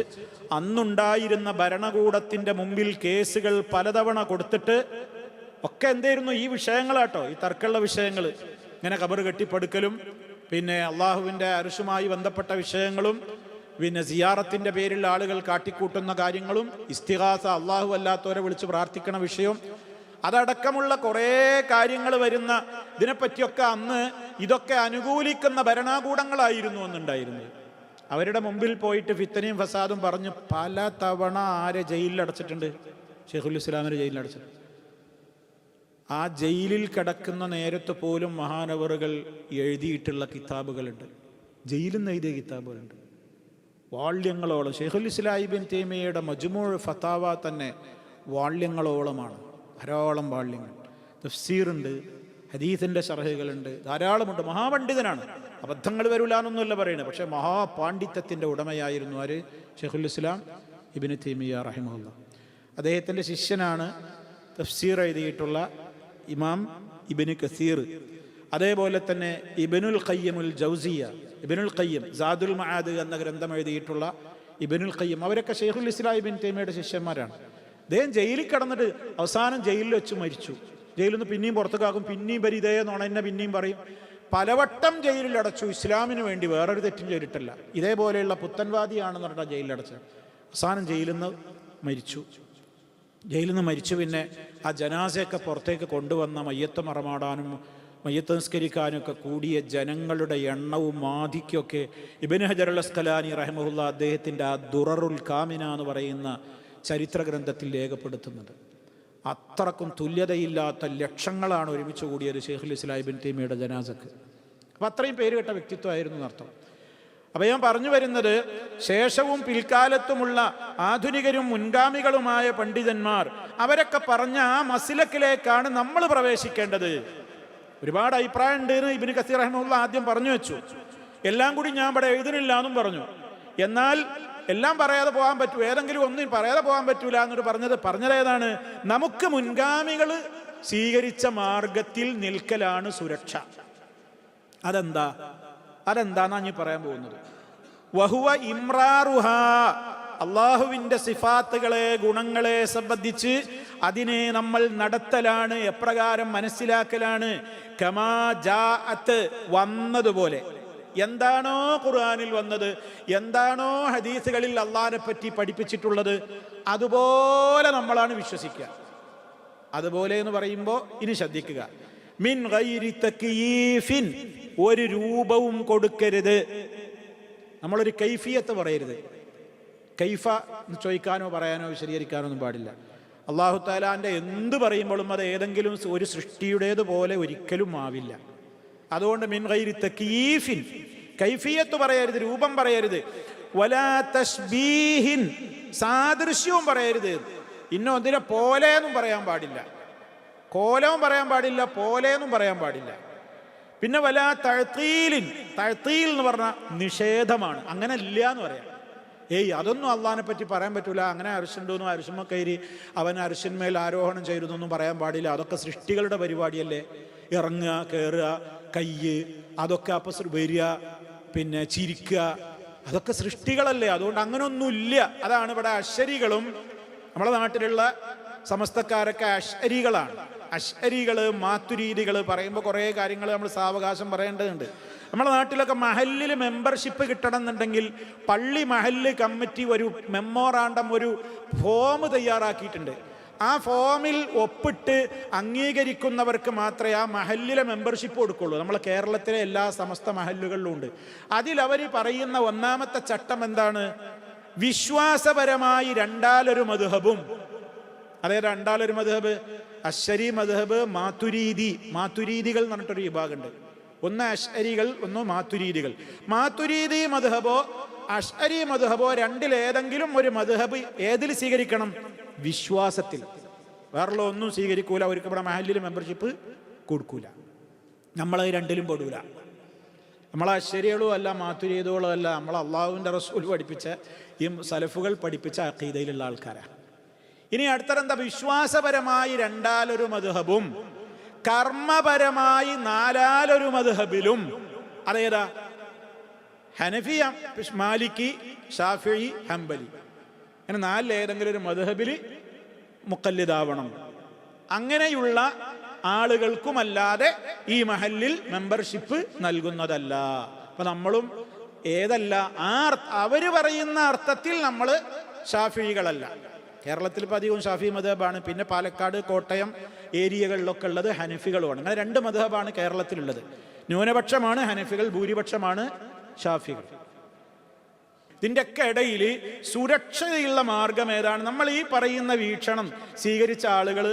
അന്നുണ്ടായിരുന്ന ഭരണകൂടത്തിൻ്റെ മുമ്പിൽ കേസുകൾ പലതവണ കൊടുത്തിട്ട് ഒക്കെ എന്തായിരുന്നു ഈ വിഷയങ്ങളാട്ടോ, ഈ തർക്കമുള്ള വിഷയങ്ങൾ. ഇങ്ങനെ ഖബർ കെട്ടിപ്പടുക്കലും പിന്നെ അള്ളാഹുവിൻ്റെ അർശുമായി ബന്ധപ്പെട്ട വിഷയങ്ങളും പിന്നെ സിയാറത്തിൻ്റെ പേരിൽ ആളുകൾ കാട്ടിക്കൂട്ടുന്ന കാര്യങ്ങളും ഇസ്തിഗാസ, അള്ളാഹു അല്ലാത്തവരെ വിളിച്ച് പ്രാർത്ഥിക്കണ വിഷയവും അതടക്കമുള്ള കുറേ കാര്യങ്ങൾ വരുന്ന ഇതിനെപ്പറ്റിയൊക്കെ അന്ന് ഇതൊക്കെ അനുകൂലിക്കുന്ന ഭരണകൂടങ്ങളായിരുന്നു അന്നുണ്ടായിരുന്നത്. അവരുടെ മുമ്പിൽ പോയിട്ട് ഫിത്തനയും ഫസാദും പറഞ്ഞ് പല തവണ ആരെ ജയിലിലടച്ചിട്ടുണ്ട്? ഷെയ്ഖുൽ ഇസ്ലാമിനെ ജയിലിലടച്ചിട്ടുണ്ട്. ആ ജയിലിൽ കിടക്കുന്ന നേരത്ത് പോലും മഹാനവറുകൾ എഴുതിയിട്ടുള്ള കിതാബുകളുണ്ട്, ജയിലിൽ നിന്ന് എഴുതിയ കിതാബുകളുണ്ട് വാള്യങ്ങളോളം. ഷെയ്ഖുൽ ഇസ്ലാം ഇബ്നു തൈമിയ്യയുടെ മജ്മൂഉ ഫതാവ തന്നെ വാള്യങ്ങളോളമാണ്, ധാരാളം വാള്യങ്ങൾ. തഫ്സീറുണ്ട്, ഹദീസിൻ്റെ ശർഹുകളുണ്ട്, ധാരാളമുണ്ട്. മഹാപണ്ഡിതനാണ്, അബദ്ധങ്ങൾ വരില്ലാന്നൊന്നുമല്ല പറയുന്നത്. പക്ഷേ മഹാപാണ്ഡിത്യത്തിൻ്റെ ഉടമയായിരുന്നു ആര്? ഷെയ്ഖുൽ ഇസ്ലാം ഇബ്നു തൈമിയ്യ റഹിമഹുല്ലാ. അദ്ദേഹത്തിൻ്റെ ശിഷ്യനാണ് തഫ്സീർ എഴുതിയിട്ടുള്ള ഇമാം ഇബ്നു കസീർ. അതേപോലെ തന്നെ ഇബ്നുൽ ഖയ്യിമുൽ ജൗസിയ, ഇബ്നുൽ ഖയ്യിം സാദുൽ മആദ് എന്ന ഗ്രന്ഥം എഴുതിയിട്ടുള്ള ഇബ്നുൽ ഖയ്യിം, അവരൊക്കെ ഷെയ്ഖുൽ ഇസ്ലാം ഇബ്നു തൈമിയ്യയുടെ ശിഷ്യന്മാരാണ്. അദ്ദേഹം ജയിലിൽ കിടന്നിട്ട് അവസാനം ജയിലിൽ വെച്ച് മരിച്ചു. ജയിലിൽ നിന്ന് പിന്നെയും പുറത്തേക്കാക്കും, പിന്നെയും വരി ഇതേ നുണന്നെ പിന്നെയും പറയും. പലവട്ടം ജയിലിലടച്ചു, ഇസ്ലാമിന് വേണ്ടി, വേറൊരു തെറ്റും ചെയ്തിട്ടില്ല. ഇതേപോലെയുള്ള പുത്തൻവാദിയാണെന്ന് പറഞ്ഞാൽ ജയിലിലടച്ചത്. അവസാനം ജയിലിൽ നിന്ന് മരിച്ചു. ജയിലിൽ നിന്ന് മരിച്ചു. പിന്നെ ആ ജനാസയൊക്കെ പുറത്തേക്ക് കൊണ്ടുവന്ന മയ്യത്ത് മറമാടാനും മയ്യത്ത് നിസ്കരിക്കാനും ഒക്കെ കൂടിയ ജനങ്ങളുടെ എണ്ണവും ആധിക്യമൊക്കെ ഇബ്നു ഹജറുൽ അസ്ഖലാനി റഹിമഹുല്ലാ അദ്ദേഹത്തിൻ്റെ ആ ദുററുൽ കാമിന എന്ന് പറയുന്ന ചരിത്ര ഗ്രന്ഥത്തിൽ രേഖപ്പെടുത്തുന്നത്. അത്രക്കും തുല്യതയില്ലാത്ത ലക്ഷങ്ങളാണ് ഒരുമിച്ച് കൂടിയത് ഷെയ്ഖുൽ ഇസ്ലാം ഇബ്നു തൈമിയ്യയുടെ ജനാസക്ക്. അപ്പം അത്രയും പേരുകെട്ട വ്യക്തിത്വമായിരുന്നു എന്നർത്ഥം. അപ്പം ഞാൻ പറഞ്ഞു വരുന്നത്, ശേഷവും പിൽക്കാലത്തുമുള്ള ആധുനികരും മുൻഗാമികളുമായ പണ്ഡിതന്മാർ അവരൊക്കെ പറഞ്ഞ ആ മസ്ലക്കിലേക്കാണ് നമ്മൾ പ്രവേശിക്കേണ്ടത്. ഒരുപാട് അഭിപ്രായം ഉണ്ട് എന്ന് ഇബ്നു കസീർ റഹിമഹുല്ലാ ആദ്യം പറഞ്ഞു വെച്ചു. എല്ലാം കൂടി ഞാൻ ഇവിടെ എഴുതുന്നില്ല എന്നും പറഞ്ഞു. എന്നാൽ എല്ലാം പറയാതെ പോകാൻ പറ്റൂ, ഏതെങ്കിലും ഒന്നും പറയാതെ പോകാൻ പറ്റൂല എന്നൊരു പറഞ്ഞതേതാണ്? നമുക്ക് മുൻഗാമികൾ സ്വീകരിച്ച മാർഗത്തിൽ നിൽക്കലാണ് സുരക്ഷ. അതെന്താന്നാ ഞാൻ പറയാൻ പോകുന്നത്. വഹുവ ഇമ്രാറുഹ, അള്ളാഹുവിൻ്റെ സിഫാത്തുകളെ, ഗുണങ്ങളെ സംബന്ധിച്ച് അതിനെ നമ്മൾ നടത്തലാണ്. എപ്രകാരം മനസ്സിലാക്കലാണ്? കമാ ജാഅത്ത്, വന്നതുപോലെ. എന്താണോ ഖുർആനിൽ വന്നത്, എന്താണോ ഹദീസുകളിൽ അള്ളാഹിനെ പറ്റി പഠിപ്പിച്ചിട്ടുള്ളത്, അതുപോലെ നമ്മളാണ് വിശ്വസിക്കുക. അതുപോലെ എന്ന് പറയുമ്പോൾ ഇനി ശ്രദ്ധിക്കുക, മിൻ ഗൈരി തക്യീഫിൻ, ഒരു രൂപവും കൊടുക്കരുത്. നമ്മളൊരു കൈഫിയത്ത് പറയരുത്. കൈഫ ചോദിക്കാനോ പറയാനോ വിശദീകരിക്കാനോ ഒന്നും പാടില്ല. അല്ലാഹു തആലാന്റെ എന്ത് പറയുമ്പോഴും അത് ഏതെങ്കിലും ഒരു സൃഷ്ടിയുടേതുപോലെ ഒരിക്കലും ആവില്ല. അതുകൊണ്ട് മിൻ ഗൈരി തക്യീഫിൻ, കൈഫിയത്ത് പറയരുത്, രൂപം പറയരുത്. വലാ തശ്ബീഹിൻ, സാദൃശ്യവും പറയരുത്. ഇന്നൊന്നിനെ പോലെ എന്നും പറയാൻ പാടില്ല, കോലവും പറയാൻ പാടില്ല, പോലെ എന്നും പറയാൻ പാടില്ല. പിന്നെ വലാ തഅ്തീലിൻ, തഅ്തീൽ എന്ന് പറഞ്ഞാൽ നിഷേധമാണ്, അങ്ങനെ ഇല്ല എന്ന് പറയാം. അതൊന്നും അള്ളാഹിനെ പറ്റി പറയാൻ പറ്റൂല. അങ്ങനെ അർശുണ്ടെന്നും അർശുമ്മ കയറി അവൻ അർശന്മേൽ ആരോഹണം ചെയ്തെന്നൊന്നും പറയാൻ പാടില്ല. അതൊക്കെ സൃഷ്ടികളുടെ പരിപാടിയല്ലേ. ഇറങ്ങുക, കയറുക, കയ്യ്, അതൊക്കെ അപ്പം വരിക, പിന്നെ ചിരിക്കുക, അതൊക്കെ സൃഷ്ടികളല്ലേ. അതുകൊണ്ട് അങ്ങനെയൊന്നുമില്ല. അതാണ് ഇവിടെ അശ്ശരികളും നമ്മുടെ നാട്ടിലുള്ള സമസ്തക്കാരൊക്കെ അശ്ശരികളാണ്. അശ്ശരികള്, മാത്തുരീദികൾ പറയുമ്പോൾ കുറേ കാര്യങ്ങൾ നമ്മൾ സാവകാശം പറയേണ്ടതുണ്ട്. നമ്മുടെ നാട്ടിലൊക്കെ മഹല്ലിൽ മെമ്പർഷിപ്പ് കിട്ടണം എന്നുണ്ടെങ്കിൽ പള്ളി മഹല്ല് കമ്മിറ്റി ഒരു മെമ്മോറാണ്ടം, ഒരു ഫോം തയ്യാറാക്കിയിട്ടുണ്ട്. ആ ഫോമിൽ ഒപ്പിട്ട് അംഗീകരിക്കുന്നവർക്ക് മാത്രമേ ആ മഹല്ലിലെ മെമ്പർഷിപ്പ് കൊടുക്കുള്ളൂ. നമ്മൾ കേരളത്തിലെ എല്ലാ സമസ്ത മഹല്ലുകളിലും ഉണ്ട്. അതിലവർ പറയുന്ന ഒന്നാമത്തെ ചട്ടം എന്താണ്? വിശ്വാസപരമായി രണ്ടാലൊരു മദ്ഹബും. അതായത് രണ്ടാലൊരു മദ്ഹബ്, അശ്ശരി മദ്ഹബ്, മാതുരീദികൾ എന്ന് പറഞ്ഞിട്ടൊരു വിഭാഗമുണ്ട്. ഒന്ന് അശ്അരികൾ, ഒന്ന് മാതുരീദികൾ. മാതുരീദി മദ്ഹബോ അശ്അരി മദ്ഹബോ രണ്ടിലേതെങ്കിലും ഒരു മദ്ഹബ് ഏതിൽ സ്വീകരിക്കണം? വിശ്വാസത്തിൽ. വേറുള്ള ഒന്നും സ്വീകരിക്കൂല. അവർക്ക് ഇവിടെ മഹല്ലിൽ മെമ്പർഷിപ്പ് കൊടുക്കൂല. നമ്മളത് രണ്ടിലും പെടൂല. നമ്മളെ അശ്ശരികളും അല്ല, മാതുരീദുകളും അല്ല, നമ്മൾ അള്ളാഹുവിൻ്റെ റസൂൽ പഠിപ്പിച്ച ഈ സലഫുകൾ പഠിപ്പിച്ച അഖീദയിലുള്ള ആൾക്കാരാണ്. ഇനി അടുത്തതെന്താ? വിശ്വാസപരമായി രണ്ടാലൊരു മദ്ഹബും കർമ്മപരമായി നാലാലൊരു മദ്ഹബിലും. അതേതാ? ഹനഫി, മാലിക്കി, ഷാഫിഈ, ഹംബലി. അങ്ങനെ നാലിൽ ഏതെങ്കിലും ഒരു മദ്ഹബിൽ മുഖല്ലിദാവണം. അങ്ങനെയുള്ള ആളുകൾക്കുമല്ലാതെ ഈ മഹല്ലിൽ മെമ്പർഷിപ്പ് നൽകുന്നതല്ല. അപ്പൊ നമ്മളും ഏതല്ല, അവര് പറയുന്ന അർത്ഥത്തിൽ നമ്മൾ ഷാഫിഈകളല്ല. കേരളത്തിൽ ഇപ്പോൾ അധികവും ഷാഫി മദ്ഹബാണ്. പിന്നെ പാലക്കാട്, കോട്ടയം ഏരിയകളിലൊക്കെ ഉള്ളത് ഹനഫികളുമാണ്. അങ്ങനെ രണ്ട് മദ്ഹബാണ് കേരളത്തിലുള്ളത്. ന്യൂനപക്ഷമാണ് ഹനഫികൾ, ഭൂരിപക്ഷമാണ് ഷാഫികൾ. ഇതിൻ്റെയൊക്കെ ഇടയിൽ സുരക്ഷയുള്ള മാർഗം ഏതാണ്? നമ്മൾ ഈ പറയുന്ന വീക്ഷണം സ്വീകരിച്ച ആളുകൾ,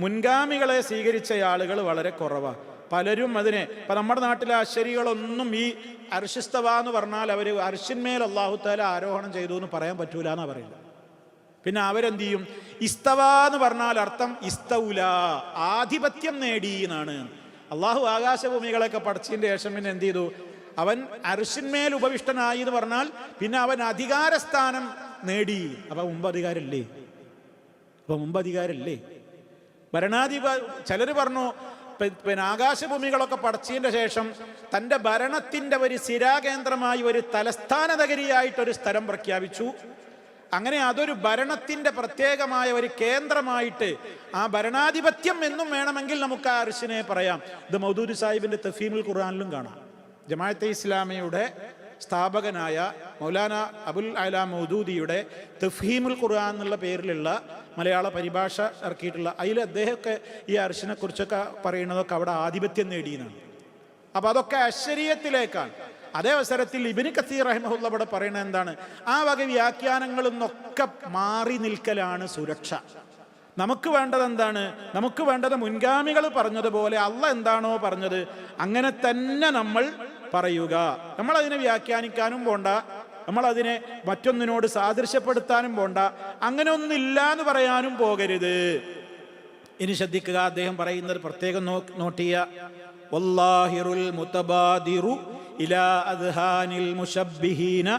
മുൻഗാമികളെ സ്വീകരിച്ച ആളുകൾ വളരെ കുറവാണ്. പലരും അതിനെ, ഇപ്പം നമ്മുടെ നാട്ടിലെ അശ്ശരികളൊന്നും ഈ അർശിസ്തവ എന്ന് പറഞ്ഞാൽ അവർ അർശിന്മേൽ അല്ലാഹു തആല ആരോഹണം ചെയ്തു എന്ന് പറയാൻ പറ്റൂല എന്നാണ് പറയുന്നത്. പിന്നെ അവരെന്ത് ചെയ്യും? ഇസ്തവ എന്ന് പറഞ്ഞാൽ അർത്ഥം ഇസ്തൗല, ആധിപത്യം നേടി എന്നാണ്. അള്ളാഹു ആകാശഭൂമികളൊക്കെ പഠിച്ചതിൻ്റെ ശേഷം പിന്നെ എന്ത് ചെയ്തു? അവൻ അർശിന്മേൽ ഉപവിഷ്ടനായി എന്ന് പറഞ്ഞാൽ പിന്നെ അവൻ അധികാരസ്ഥാനം നേടി. അപ്പൊ മുമ്പ് അധികാരല്ലേ? ചിലർ പറഞ്ഞു പിന്നെ ആകാശഭൂമികളൊക്കെ പടച്ചതിൻ്റെ ശേഷം തൻ്റെ ഭരണത്തിൻ്റെ ഒരു സ്ഥിരാകേന്ദ്രമായി, ഒരു തലസ്ഥാന നഗരിയായിട്ടൊരു സ്ഥലം പ്രഖ്യാപിച്ചു. അങ്ങനെ അതൊരു ഭരണത്തിൻ്റെ പ്രത്യേകമായ ഒരു കേന്ദ്രമായിട്ട് ആ ഭരണാധിപത്യം എന്നും വേണമെങ്കിൽ നമുക്ക് ആ അർശിനെ പറയാം. ഇത് മൗദൂദി സാഹിബിൻ്റെ തഫ്ഹീമുൽ ഖുർആനിലും കാണാം. ജമാഅത്തെ ഇസ്ലാമിയുടെ സ്ഥാപകനായ മൗലാന അബുൽ അല മൗദൂദിയുടെ തഫ്ഹീമുൽ ഖുർആൻ എന്നുള്ള പേരിലുള്ള മലയാള പരിഭാഷ ഇറക്കിയിട്ടുള്ള അതിൽ അദ്ദേഹമൊക്കെ ഈ അർശിനെ കുറിച്ചൊക്കെ പറയുന്നതൊക്കെ അവിടെ ആധിപത്യം നേടിയെന്നാണ്. അപ്പം അതൊക്കെ അശ്ശരീയത്തിലേക്കാണ്. അതേ അവസരത്തിൽ ഇബ്നു കസീർ റഹിമഹുല്ലാ ഇവിടെ പറയുന്നത് എന്താണ്? ആ വക വ്യാഖ്യാനങ്ങളിൽ നിന്നൊക്കെ മാറി നിൽക്കലാണ് സുരക്ഷ. നമുക്ക് വേണ്ടത് എന്താണ്? നമുക്ക് വേണ്ടത് മുൻഗാമികൾ പറഞ്ഞതുപോലെ അള്ളാഹ് എന്താണോ പറഞ്ഞത് അങ്ങനെ തന്നെ നമ്മൾ പറയുക. നമ്മളതിനെ വ്യാഖ്യാനിക്കാനും പോണ്ട, നമ്മളതിനെ മറ്റൊന്നിനോട് സാദൃശ്യപ്പെടുത്താനും പോണ്ട, അങ്ങനെ ഒന്നില്ല എന്ന് പറയാനും പോകരുത്. ഇനി ശ്രദ്ധിക്കുക, അദ്ദേഹം പറയുന്നത് പ്രത്യേകം നോട്ട് ചെയ്യുക. വല്ലാഹിറുൽ മുതബാദിറു ഇലാ അദ്ഹാനിൽ മുശബ്ബിഹീന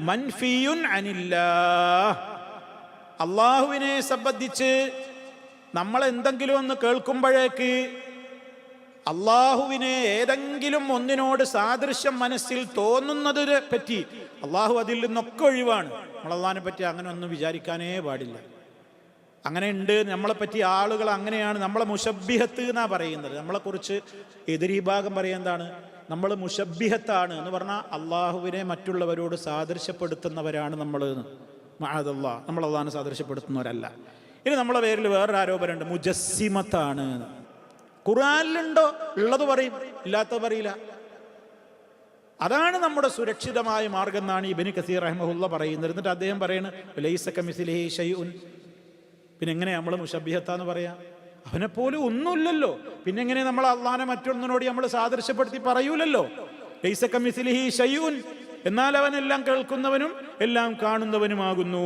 മൻഫിയുൻ അനില്ലാഹ്. അള്ളാഹുവിനെ സംബന്ധിച്ച് നമ്മൾ എന്തെങ്കിലും ഒന്ന് കേൾക്കുമ്പോഴേക്ക് അള്ളാഹുവിനെ ഏതെങ്കിലും ഒന്നിനോട് സാദൃശ്യം മനസ്സിൽ തോന്നുന്നതിനെ പറ്റി അള്ളാഹു അതിൽ നിന്നൊക്കെ ഒഴിവാണ്. നമ്മൾ അള്ളാഹിനെ പറ്റി അങ്ങനെ ഒന്നും വിചാരിക്കാനേ പാടില്ല. അങ്ങനെ ഉണ്ട് നമ്മളെപ്പറ്റി ആളുകൾ അങ്ങനെയാണ്. നമ്മളെ മുശബ്ബിഹത്ത് എന്നാണ് പറയുന്നത്. നമ്മളെക്കുറിച്ച് എതിരീഭാഗം പറയാൻ എന്താണ്? നമ്മൾ മുശബ്ബിഹത്താണ് എന്ന് പറഞ്ഞാൽ അള്ളാഹുവിനെ മറ്റുള്ളവരോട് സാദൃശ്യപ്പെടുത്തുന്നവരാണ് നമ്മൾ. മഅദല്ലാ, നമ്മൾ അള്ളാഹിനെ സാദൃശ്യപ്പെടുത്തുന്നവരല്ല. ഇനി നമ്മളെ പേരിൽ വേറൊരു ആരോപണമുണ്ട്, മുജസ്സിമത്താണ്. ഖുർആനിലുണ്ടോ? ഉള്ളത് പറയും, ഇല്ലാത്തത് പറയില്ല. അതാണ് നമ്മുടെ സുരക്ഷിതമായ മാർഗം എന്നാണ് ഇബ്നു കസീർ റഹിമഹുല്ലാ പറയുന്നത്. എന്നിട്ട് അദ്ദേഹം പറയുന്നത് ലൈസ കമിസ്ലിഹി ഷൈഉൻ. പിന്നെ എങ്ങനെ നമ്മൾ മുശബ്ബിഹത്താന്ന് പറയാം? അവനെപ്പോലും ഒന്നുമില്ലല്ലോ. പിന്നെ എങ്ങനെ നമ്മൾ അള്ളാഹിനെ മറ്റൊന്നിനോട് നമ്മൾ സാദൃശ്യപ്പെടുത്തി പറയൂലല്ലോ. ലൈസ കമിസ്ലിഹി ഷൈഉൻ, എന്നാൽ അവൻ എല്ലാം കേൾക്കുന്നവനും എല്ലാം കാണുന്നവനുമാകുന്നു.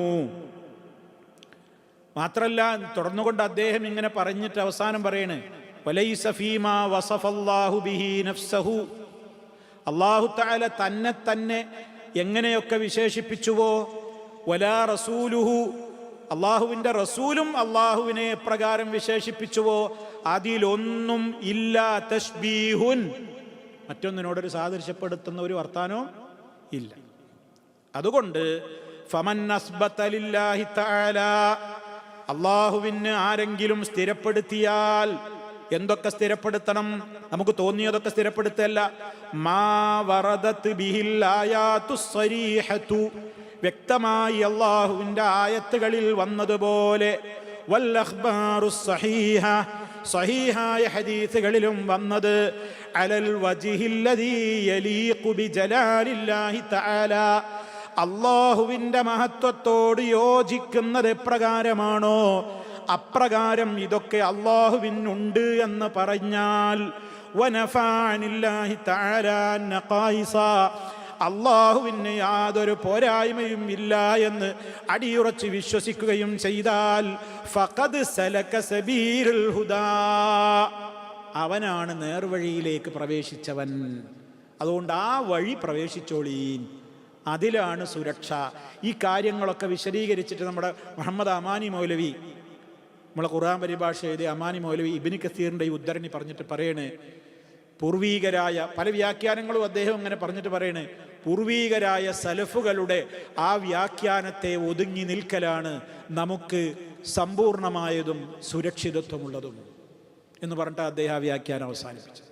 മാത്രല്ല തുടർന്നുകൊണ്ട് അദ്ദേഹം ഇങ്ങനെ പറഞ്ഞിട്ട് അവസാനം പറയണേ, വലൈസ ഫീമാ വസഫല്ലാഹു ബിഹി നഫ്സഹു. അല്ലാഹു തആല തന്നെ എങ്ങനെയൊക്കെ വിശേഷിപ്പിച്ചുവോ, വലാ റസൂലുഹു, അള്ളാഹുവിൻ്റെ റസൂലും അള്ളാഹുവിനെ പ്രകാരം വിശേഷിപ്പിച്ചുവോ, അതിലൊന്നും ഇല്ലാ തശ്ബീഹുൻ, മറ്റൊന്നിനോടൊരു സാദൃശ്യപ്പെടുത്തുന്ന ഒരു വർത്താനവും ഇല്ല. അതുകൊണ്ട് ഫമൻ അസ്ബത ലില്ലാഹി തആല, അള്ളാഹുവിന് ആരെങ്കിലും സ്ഥിരപ്പെടുത്തിയാൽ, എന്തൊക്കെ സ്ഥിരപ്പെടുത്തണം? നമുക്ക് തോന്നിയതൊക്കെ സ്ഥിരപ്പെടുത്തല്ല. മാ വറദത് ബിഹിൽ ആയാതുസ് സരീഹതു, വ്യക്തമായി അള്ളാഹുവിൻ്റെ ആയത്തുകളിൽ വന്നതുപോലെ, വൽ അഖ്ബാറുസ് സഹീഹ, സഹീഹായ ഹദീസുകളിലും വന്നത്, അലൽ വജ്ഹില്ലദീ യലീഖു ബിജലാലില്ലാഹി തആല, അള്ളാഹുവിൻ്റെ മഹത്വത്തോട് യോജിക്കുന്നത് എപ്രകാരമാണോ അപ്രകാരം ഇതൊക്കെ അള്ളാഹുവിനുണ്ട് എന്ന് പറഞ്ഞാൽ, വനഫഅനില്ലാഹി തആല നഖായിസ, അള്ളാഹുവിന് യാതൊരു പോരായ്മയും ഇല്ല എന്ന് അടിയുറച്ച് വിശ്വസിക്കുകയും ചെയ്താൽ, ഫഖദ് സലക സബീലുൽ ഹുദാ, അവനാണ് നേർവഴിയിലേക്ക് പ്രവേശിച്ചവൻ. അതുകൊണ്ട് ആ വഴി പ്രവേശിച്ചോളീൻ, അതിലാണ് സുരക്ഷ. ഈ കാര്യങ്ങളൊക്കെ വിശദീകരിച്ചിട്ട് നമ്മുടെ മുഹമ്മദ് അമാനി മൗലവി, നമ്മളെ ഖുർആൻ പരിഭാഷ എഴുതിയ അമാനി മൗലവി ഇബ്നു കസീറിൻ്റെ ഈ ഉദ്ധരണി പറഞ്ഞിട്ട് പറയണേ, പൂർവീകരായ പല വ്യാഖ്യാനങ്ങളും അദ്ദേഹം ഇങ്ങനെ പറഞ്ഞിട്ട് പറയണേ, പൂർവീകരായ സലഫുകളുടെ ആ വ്യാഖ്യാനത്തെ ഒതുങ്ങി നിൽക്കലാണ് നമുക്ക് സമ്പൂർണമായതും സുരക്ഷിതത്വമുള്ളതും എന്ന് പറഞ്ഞിട്ട് അദ്ദേഹം ആ വ്യാഖ്യാനം അവസാനിപ്പിച്ചു.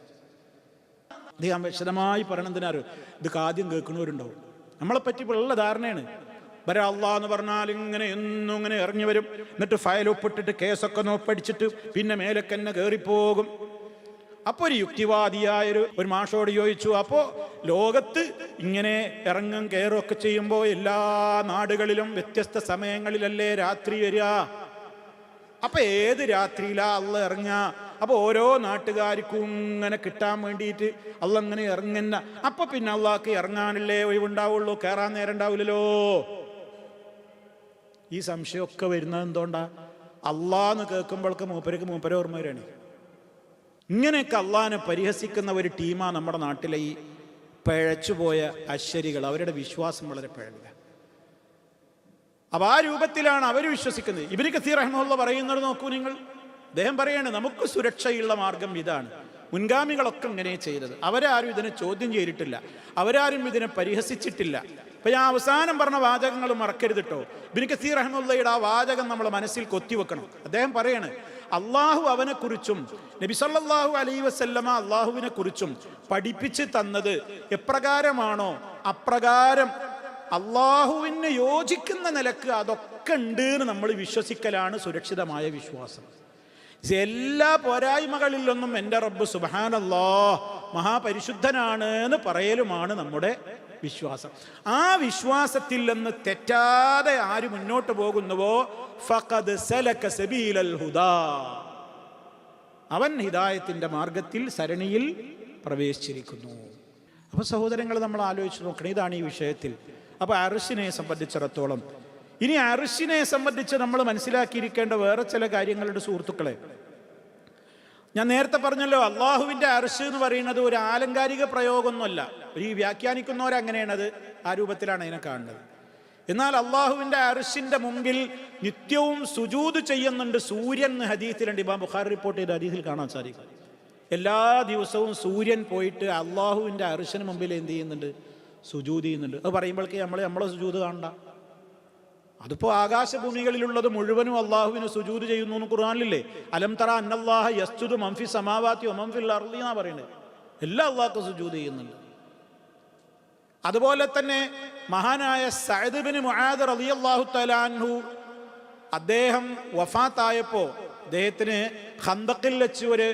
അദ്ദേഹം വിശദമായി പറയണതിനാരോ ഇതൊക്കെ ആദ്യം കേൾക്കുന്നവരുണ്ടാവും. നമ്മളെപ്പറ്റി ഉള്ള ധാരണയാണ്, വരെ അള്ളാഹ് എന്ന് പറഞ്ഞാൽ ഇങ്ങനെ എന്നും ഇങ്ങനെ ഇറങ്ങി വരും, എന്നിട്ട് ഫയൽ ഒപ്പിട്ടിട്ട് കേസൊക്കെ നോപ്പടിച്ചിട്ട് പിന്നെ മേലൊക്കെ തന്നെ കയറിപ്പോകും. അപ്പോൾ ഒരു യുക്തിവാദിയായൊരു മാഷോട് ചോദിച്ചു, അപ്പോൾ ലോകത്ത് ഇങ്ങനെ ഇറങ്ങും കയറുമൊക്കെ ചെയ്യുമ്പോൾ എല്ലാ നാടുകളിലും വ്യത്യസ്ത സമയങ്ങളിലല്ലേ രാത്രി വരിക, അപ്പം ഏത് രാത്രിയിലാ അള്ള ഇറങ്ങുക? അപ്പോൾ ഓരോ നാട്ടുകാർക്കും ഇങ്ങനെ കിട്ടാൻ വേണ്ടിയിട്ട് അള്ള ഇങ്ങനെ ഇറങ്ങുന്ന, അപ്പം പിന്നെ അള്ളാഹ്ക്ക് ഇറങ്ങാനല്ലേ ഒഴിവുണ്ടാവുള്ളൂ, കയറാൻ നേരം ഉണ്ടാവില്ലല്ലോ. ഈ സംശയമൊക്കെ വരുന്നത് എന്തുകൊണ്ടാ? അള്ളാന്ന് കേൾക്കുമ്പോഴേക്ക് മൂപ്പര് ഓർമ്മ വരികയാണ്. ഇങ്ങനെയൊക്കെ അള്ളാഹിനെ പരിഹസിക്കുന്ന ഒരു ടീമാണ് നമ്മുടെ നാട്ടിലെ ഈ പിഴച്ചുപോയ അശ്വരികൾ. അവരുടെ വിശ്വാസം വളരെ പിഴവില്ല. അപ്പം ആ രൂപത്തിലാണ് അവർ വിശ്വസിക്കുന്നത്. ഇബ്നു കസീർ റഹിമഹുല്ലാഹ് പറയുന്നത് നോക്കൂ നിങ്ങൾ. അദ്ദേഹം പറയാണ്, നമുക്ക് സുരക്ഷയുള്ള മാർഗം ഇതാണ്. മുൻഗാമികളൊക്കെ ഇങ്ങനെ ചെയ്തത്. അവരാരും ഇതിനെ ചോദ്യം ചെയ്തിട്ടില്ല, അവരാരും ഇതിനെ പരിഹസിച്ചിട്ടില്ല. അപ്പം ഞാൻ അവസാനം പറഞ്ഞ വാചകങ്ങൾ മറക്കരുത് കേട്ടോ. ഇബ്നു കസീർ റഹിമഹുല്ലാഹയുടെ ആ വാചകം നമ്മൾ മനസ്സിൽ കൊത്തിവെക്കണം. അദ്ദേഹം പറയാണ്, അള്ളാഹു അവനെക്കുറിച്ചും നബി സല്ലല്ലാഹു അലൈഹി വസല്ലമ അള്ളാഹുവിനെ കുറിച്ചും പഠിപ്പിച്ച് തന്നത് എപ്രകാരമാണോ അപ്രകാരം അള്ളാഹുവിന് യോജിക്കുന്ന നിലക്ക് അതൊക്കെ ഉണ്ട് എന്ന് നമ്മൾ വിശ്വസിക്കലാണ് സുരക്ഷിതമായ വിശ്വാസം. എല്ലാ പോരായ്മകളിലൊന്നും എൻ്റെ റബ്ബ് സുബ്ഹാനല്ലാഹ് മഹാപരിശുദ്ധനാണ് എന്ന് പറയലുമാണ് നമ്മുടെ വിശ്വാസം. ആ വിശ്വാസത്തിൽ നിന്ന് തെറ്റാതെ ആര് മുന്നോട്ട് പോകുന്നുവോ ഫഖദ് സലക സബീലൽ ഹുദാ, അവൻ ഹിദായത്തിന്റെ മാർഗത്തിൽ സരണിയിൽ പ്രവേശിച്ചിരിക്കുന്നു. അപ്പോൾ സഹോദരങ്ങൾ, നമ്മൾ ആലോചിച്ച് നോക്കണം, ഇതാണ് ഈ വിഷയത്തിൽ. അപ്പോൾ അർശിനെ സംബന്ധിച്ചിടത്തോളം ഇനി അർശിനെ സംബന്ധിച്ച് നമ്മൾ മനസ്സിലാക്കിയിരിക്കേണ്ട വേറെ ചില കാര്യങ്ങളുടെ സുഹൃത്തുക്കളെ, ഞാൻ നേരത്തെ പറഞ്ഞല്ലോ, അള്ളാഹുവിൻ്റെ അർശ് എന്ന് പറയുന്നത് ഒരു ആലങ്കാരിക പ്രയോഗമൊന്നുമല്ല. ഈ വ്യാഖ്യാനിക്കുന്നവരങ്ങനെയാണത്, ആ രൂപത്തിലാണ് അതിനെ കാണുന്നത്. എന്നാൽ അള്ളാഹുവിൻ്റെ അർശിൻ്റെ മുമ്പിൽ നിത്യവും സുജൂദ് ചെയ്യുന്നുണ്ട് സൂര്യൻ എന്ന് ഹദീസിലുണ്ട്. ഇമാം ബുഖാരി റിപ്പോർട്ട് ചെയ്ത ഹദീസിൽ കാണാൻ സാധിക്കും. എല്ലാ ദിവസവും സൂര്യൻ പോയിട്ട് അള്ളാഹുവിൻ്റെ അർശിന് മുമ്പിൽ എന്ത് ചെയ്യുന്നുണ്ട്? സുജൂദ് ചെയ്യുന്നുണ്ട്. അത് പറയുമ്പോഴേക്ക് നമ്മളെ സുജൂദ് കാണണ്ട. അതിപ്പോൾ ആകാശഭൂമികളിലുള്ളത് മുഴുവനും അള്ളാഹുവിന് സുജൂദ് ചെയ്യുന്നു എന്ന് ഖുർആനിലില്ലേ? അലം തറ അന്നല്ലാഹ യസ്ജുദു മൻ ഫി സമാവാതി വ മൻ ഫിൽ അർളി എന്നാ പറയുന്നത്. എല്ലാം അള്ളാഹ്ക്ക് സുജൂദ് ചെയ്യുന്നുണ്ട്. അതുപോലെ തന്നെ മഹാനായ സഅദ് ഇബ്നു മുആദ് റളിയല്ലാഹു തആല അൻഹു, അദ്ദേഹം വഫാത്തായപ്പോൾ അദ്ദേഹത്തിന് ഖന്തഖിൽ വെച്ച് ഒരു